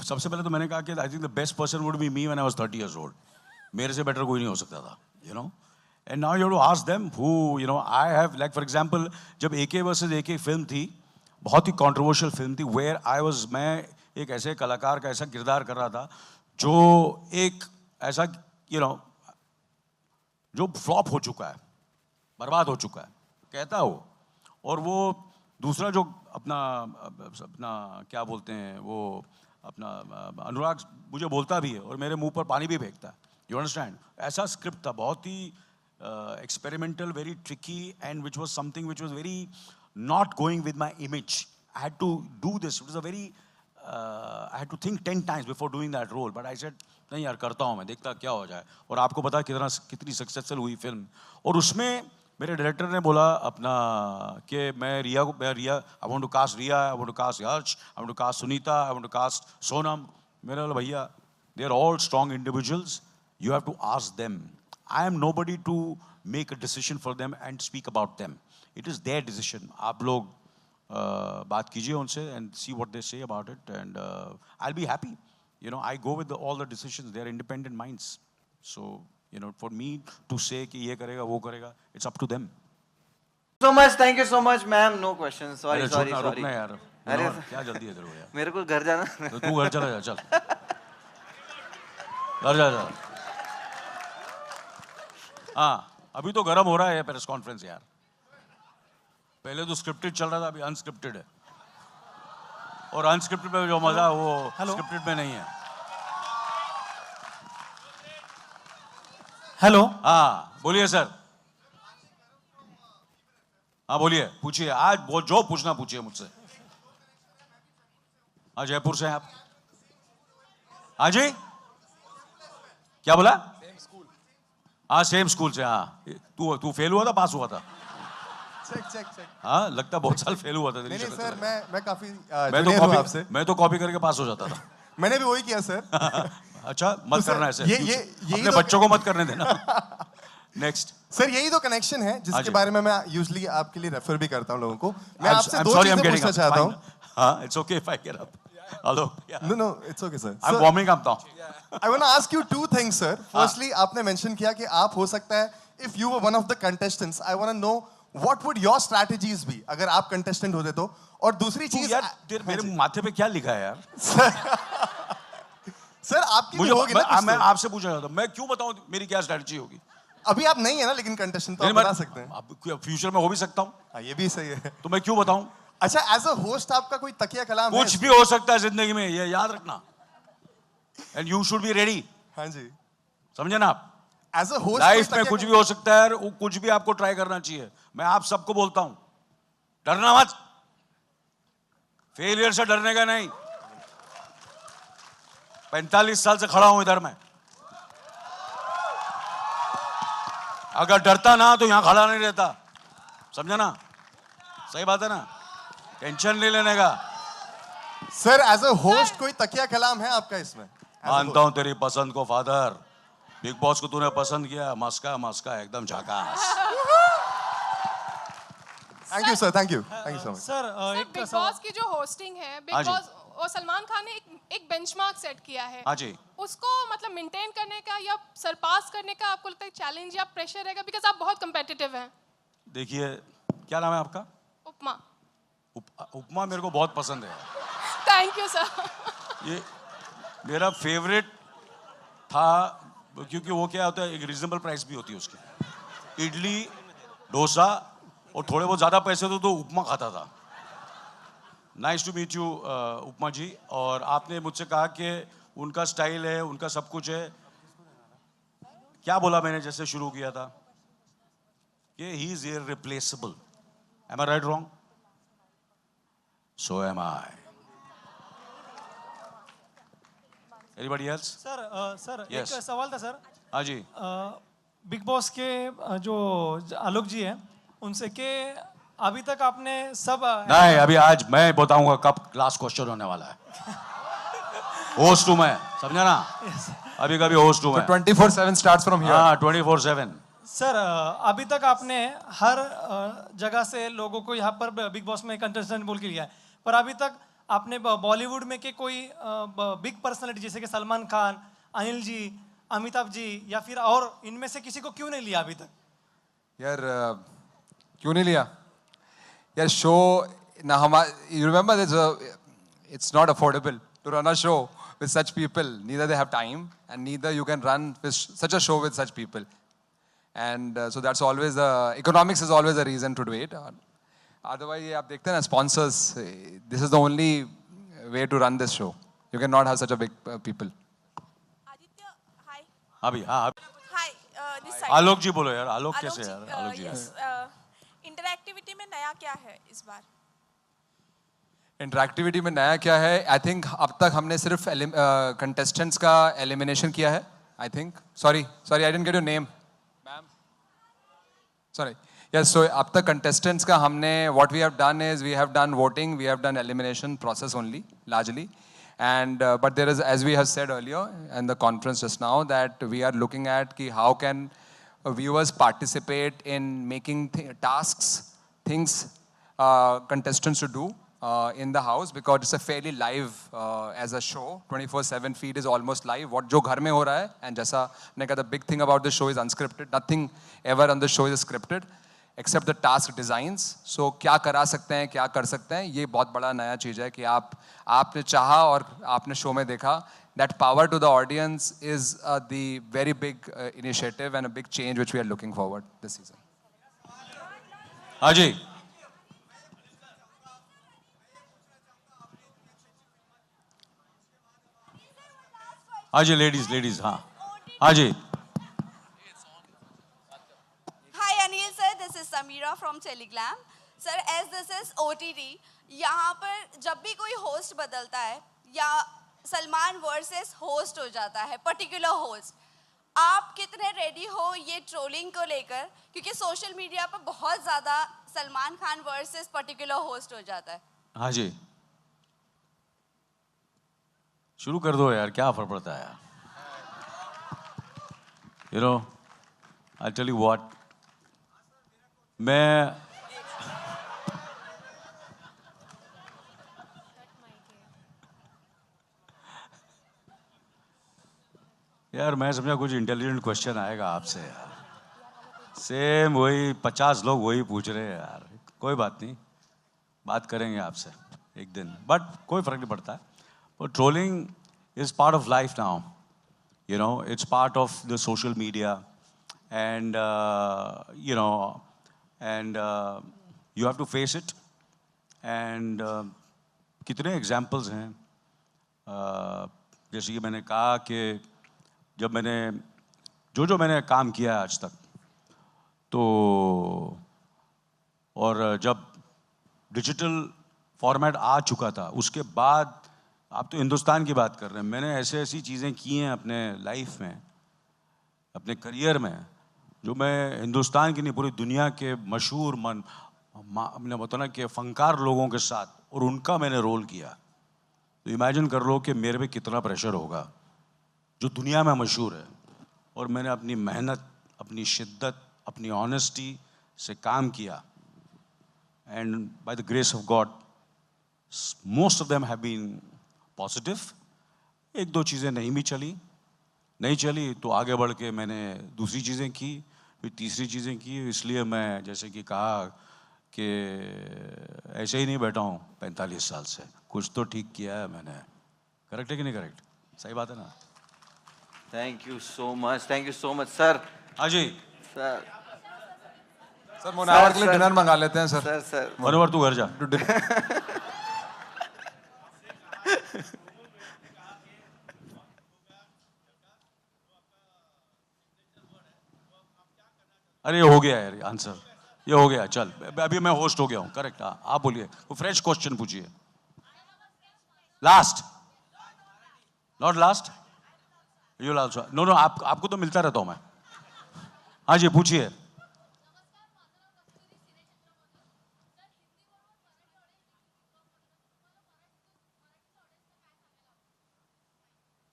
सबसे पहले तो मैंने कहा कि I think the best person would be me when I was 30 years old. मेरे से बेटर कोई नहीं हो सकता था, you know. And now you have to ask them who, you know, I have, like for example जब AK versus AK film थी, बहुत ही कंट्रोवर्शियल फिल्म थी, वेयर आई वाज, मैं एक ऐसे कलाकार का ऐसा किरदार कर रहा था जो एक ऐसा, यू नो, जो फ्लॉप हो चुका है, बर्बाद हो चुका है, कहता हो, और वो दूसरा जो अपना क्या बोलते हैं, वो अपना अनुराग मुझे बोलता भी है और मेरे मुंह पर पानी भी फेंकता है, यू अंडरस्टैंड. ऐसा स्क्रिप्ट था, बहुत ही experimental, very tricky, and which was something which was very not going with my image. I had to do this, it was a very, I had to think 10 times before doing that role, but I said नहीं यार करता हूँ मैं, देखता क्या हो जाए. और आपको पता कितनी सक्सेसफुल हुई फिल्म. और उसमें मेरे डायरेक्टर ने बोला अपना कि मैं Riya, I want to cast Riya, I want to cast Yash, I want to cast Sunita, I want to cast Sonam. मैंने बोला भैया they are all strong individuals, you have to ask them. I am nobody to make a decision for them and speak about them. It is their decision. आप लोग बात कीजिए उनसे and see what they say about it and I will be happy. You know, I go with all the decisions. They are independent minds. So, you know, for me to say कि ये करेगा वो करेगा, it's up to them. So much, thank you so much, ma'am. No questions. Sorry. रुकना यार. अरे क्या जल्दी है तेरे को यार? मेरे को घर जाना. तो तू घर चला जा, चल. घर जा. हाँ, अभी तो गर्म हो रहा है प्रेस कॉन्फ्रेंस यार. पहले तो स्क्रिप्टेड चल रहा था, अभी अनस्क्रिप्टेड है. और अनस्क्रिप्टेड में जो मजा है वो स्क्रिप्टेड में नहीं है. हेलो. हाँ बोलिए सर. हाँ बोलिए, पूछिए. आज जो पूछना पूछिए मुझसे. हाँ जयपुर से हैं आप? हाँ जी, क्या बोला? हाँ सेम स्कूल से. हाँ तू फेल हुआ था पास हुआ था? चेक. हाँ लगता बहुत साल फेल हुआ था. नहीं सर, मैं काफी मैं तो कॉपी करके पास हो जाता था. मैंने भी वही किया सर. अच्छा मत तो करना ऐसे. ये अपने तो बच्चों को मत करने देना. नेक्स्ट सर, यही तो कनेक्शन है जिसके बारे में मैं यूजुअली आपके लिए रेफर भी करता हूँ लोगों को. मैं आपसे दो चीजें पूछना चाहता हूँ. हाँ it's okay if I get up. Hello. No, it's okay sir. I'm warming up now. I want to ask you two things sir. Firstly, आपने मेंशन किया कि आप हो सकता है if you were one of the contestants, I want to know what would your strategies be अगर आप contestant होते तो. और दूसरी चीज यार मेरे माथे पे क्या लिखा है यार? सर आपकी भी होगी ना. मैं आपसे पूछना चाहता हूँ, मैं क्यों बताऊँ मेरी क्या स्ट्रेटजी होगी? अभी आप नहीं है ना, लेकिन कंटेस्टेंट तो आप बता सकते हैं. अब फ्यूचर में हो भी सकता हूँ. ये भी सही है. तो मैं क्यों बताऊँ? अच्छा, एज अ होस्ट आपका कोई तकिया कलाम है? कुछ भी हो सकता है जिंदगी में, ये याद रखना. And you should be ready. हाँ जी, समझे ना आप? एज अ होस्ट लाइफ में कुछ भी हो सकता है, कुछ भी आपको ट्राई करना चाहिए. मैं आप सबको बोलता हूं, डरना मत. फेलियर से डरने का नहीं. 45 साल से खड़ा हूं इधर मैं. अगर डरता ना तो यहां खड़ा नहीं रहता. समझा ना? सही बात है ना? टेंशन नहीं लेने का. सर एज अ होस्ट कोई तकिया कलाम है आपका इसमें? मानता हूं तेरी पसंद को फादर. बिग बॉस को तूने पसंद किया. मस्का एकदम झकास. Thank you sir. Thank you so much. Sir एक बिग बॉस की जो होस्टिंग है, बिग बॉस और सलमान खान ने एक बेंचमार्क सेट किया है. हाँ जी. उसको मतलब मेंटेन करने का या सरपास करने का आपको लगता है चैलेंज या प्रेशर रहेगा? बिकॉज आप बहुत कम्पिटिटिव हैं. देखिए, क्या नाम है आपका? उपमा. उपमा मेरे को बहुत पसंद है. Thank you sir. ये मेरा फेवरेट था क्योंकि वो क्या होता है, एक रीजनेबल प्राइस भी होती है उसकी. इडली डोसा और थोड़े बहुत ज़्यादा पैसे तो उपमा खाता था. नाइस टू मीट यू उपमा जी. और आपने मुझसे कहा कि उनका स्टाइल है, उनका सब कुछ है. क्या बोला मैंने जैसे शुरू किया था कि he is irreplaceable. Am I right wrong? So am I. Anybody else? Sir Yes. एक सवाल था सर. हाँ जी. बिग बॉस के जो आलोक जी हैं उनसे कि अभी तक आपने सब नहीं, अभी आज मैं बताऊंगा कब लास्ट क्वेश्चन होने वाला है. होस्ट हूं मैं, समझा ना? अभी कभी होस्ट हूं मैं. 24/7 starts from here. हाँ 24/7. सर अभी तक आपने हर जगह से लोगों को यहाँ पर बिग बॉस में कंटेस्टेंट बोल के लिया है, पर अभी तक आपने बॉलीवुड में के कोई बिग पर्सनालिटी जैसे कि सलमान खान, अनिल जी, अमिताभ जी या फिर और इनमें से किसी को क्यों नहीं लिया अभी तक? यार क्यों नहीं लिया यार? शो ना हमारा, you remember this, it's not affordable to run a show with such people. Neither they have time and neither you can run such a show with such people. And so that's always the economics is always a reason to do it. Otherwise, ये आप देखते हैं ना, sponsors, this is the only way to run this show. You cannot have such a big people. Aditya, hi. अभी हाँ. Hi, this side. आलोक जी बोलो यार. आलोक कैसे यार? आलोक जी. Yes. इंटरएक्टिविटी में नया क्या है इस बार? इंटरएक्टिविटी में नया क्या है? आई थिंक अब तक हमने सिर्फ कंटेस्टेंट्स का एलिमिनेशन किया है. I think sorry I didn't get your name ma'am. Sorry. Yes, so अब तक कंटेस्टेंट्स का हमने what we have done is we have done voting, we have done elimination process only largely. And but there is, as we have said earlier in the conference just now, that we are looking at how can viewers participate in making tasks things contestants to do in the house, because it's a fairly live as a show. 24/7 feed is almost live. What जो घर में हो रहा है, and जैसा मैंने कहा, the big thing about the show is unscripted. Nothing ever on the show is scripted except the task designs. So क्या करा सकते हैं, क्या कर सकते हैं, ये बहुत बड़ा नया चीज़ है कि आपने चाहा और आपने शो में देखा. That power to the audience is the very big initiative and a big change which we are looking forward this season. Ajay. Ajay, ladies, हाँ. Ajay. Hi Anil sir, this is Samira from Teleglam. Sir, as this is OTT, यहाँ पर जब भी कोई host बदलता है या Salman versus host हो जाता है, पर्टिकुलर होस्ट, आप कितने रेडी हो ये ट्रोलिंग को लेकर, क्योंकि सोशल मीडिया पर बहुत ज़्यादा Salman Khan versus particular host हो जाता है. हाँ जी, शुरू कर दो यार, क्या फर्क पड़ता है यार. You know, I'll tell you what, मैं यार मैं समझा कुछ इंटेलिजेंट क्वेश्चन आएगा आपसे यार. सेम वही 50 लोग वही पूछ रहे हैं यार. कोई बात नहीं, बात करेंगे आपसे एक दिन, बट कोई फर्क नहीं पड़ता है. But trolling is part of life now. You know, it's part of the social media, and you know, and you have to face it. And कितने examples हैं, जैसे कि मैंने कहा कि जब मैंने जो मैंने काम किया है आज तक, तो और जब डिजिटल फॉर्मेट आ चुका था, उसके बाद आप तो हिंदुस्तान की बात कर रहे हैं, मैंने ऐसी चीज़ें की हैं अपने लाइफ में, अपने करियर में, जो मैं हिंदुस्तान की नहीं पूरी दुनिया के मशहूर अपने बताना ना कि फनकार लोगों के साथ, और उनका मैंने रोल किया. तो इमेजिन कर लो कि मेरे पे कितना प्रेशर होगा, जो दुनिया में मशहूर है, और मैंने अपनी मेहनत, अपनी शिद्दत, अपनी ऑनेस्टी से काम किया, and by the grace of God most of them have been positive. एक दो चीज़ें नहीं चली तो आगे बढ़ के मैंने दूसरी चीज़ें की, फिर तीसरी चीज़ें की. इसलिए मैं जैसे कि कहा कि ऐसे ही नहीं बैठा हूँ 45 साल से, कुछ तो ठीक किया है मैंने. करेक्ट है कि नहीं करेक्ट? सही बात है ना? Thank you so much sir. हाँ जी सर, मुनावर के लिए डिनर मंगा लेते हैं सर. सर मुनावर तू घर जा. अरे ये हो गया यार आंसर, ये हो गया. चल अभी मैं होस्ट हो गया हूँ. करेक्ट. हाँ आप बोलिए, कोई फ्रेश क्वेश्चन पूछिए. Last, not last, you also. No आपको तो मिलता रहता हूँ मैं. हाँ जी पूछिए.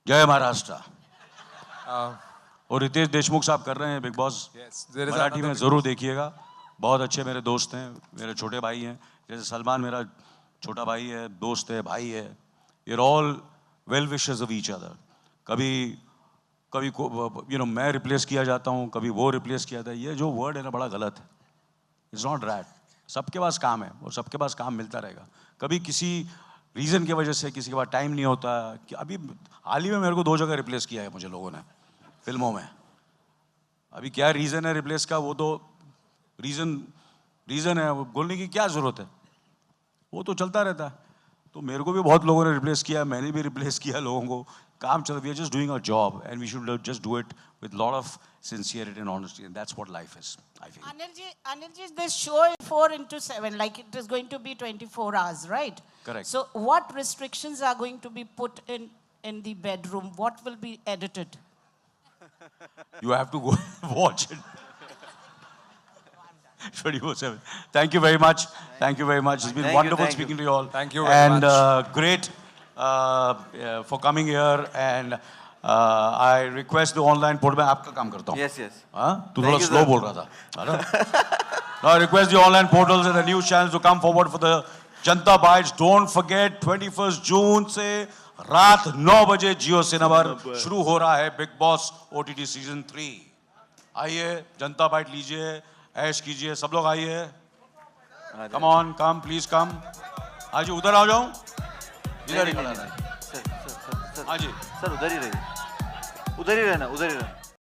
जय महाराष्ट्र. और रितेश देशमुख साहब कर रहे हैं बिग बॉस मराठी में, जरूर देखिएगा. बहुत अच्छे मेरे दोस्त हैं, मेरे छोटे भाई हैं. जैसे सलमान मेरा छोटा भाई है, दोस्त है, भाई है. ये all well wishers of each other. कभी यू नो मैं रिप्लेस किया जाता हूँ, कभी वो रिप्लेस किया जाता है. ये जो वर्ड है ना बड़ा गलत है. It's not rat. सबके पास काम है और सबके पास काम मिलता रहेगा. कभी किसी रीज़न की वजह से किसी के पास टाइम नहीं होता. कि अभी हाल ही में मेरे को 2 जगह रिप्लेस किया है मुझे लोगों ने फिल्मों में. अभी क्या रीज़न है रिप्लेस का, वो तो रीज़न है, वो बोलने की क्या ज़रूरत है, वो तो चलता रहता है. तो मेरे को भी बहुत लोगों ने रिप्लेस किया, मैंने भी रिप्लेस किया लोगों को. काम चल, we are just doing our job and we should just do it with lot of sincerity and honesty, and that's what life is, I feel. Anilji, this show is 4/7, like it is going to be 24 hours, right? Correct. So what restrictions are going to be put in the bedroom? What will be edited? You have to go watch it. 24/7. Thank you very much. Thank you very much. It's been wonderful speaking to you all. Thank you very much. And great for coming here. And I request the online port. मैं आपका काम करता हूँ. Yes. हाँ, तू थोड़ा slow बोल रहा था. Now I request the online portals and the news channels to come forward for the Janta Bites. Don't forget 21st June से रात 9 बजे जियो सिनेमा पर शुरू हो रहा है बिग बॉस OTT सीजन 3. आइए जनता बाइट लीजिए, ऐश कीजिए, सब लोग आइए. Come on, come, please come. आज उधर आ जाऊं? इधर ही खड़ा है. सर उधर ही रहिए, उधर ही रहना, उधर ही रहना.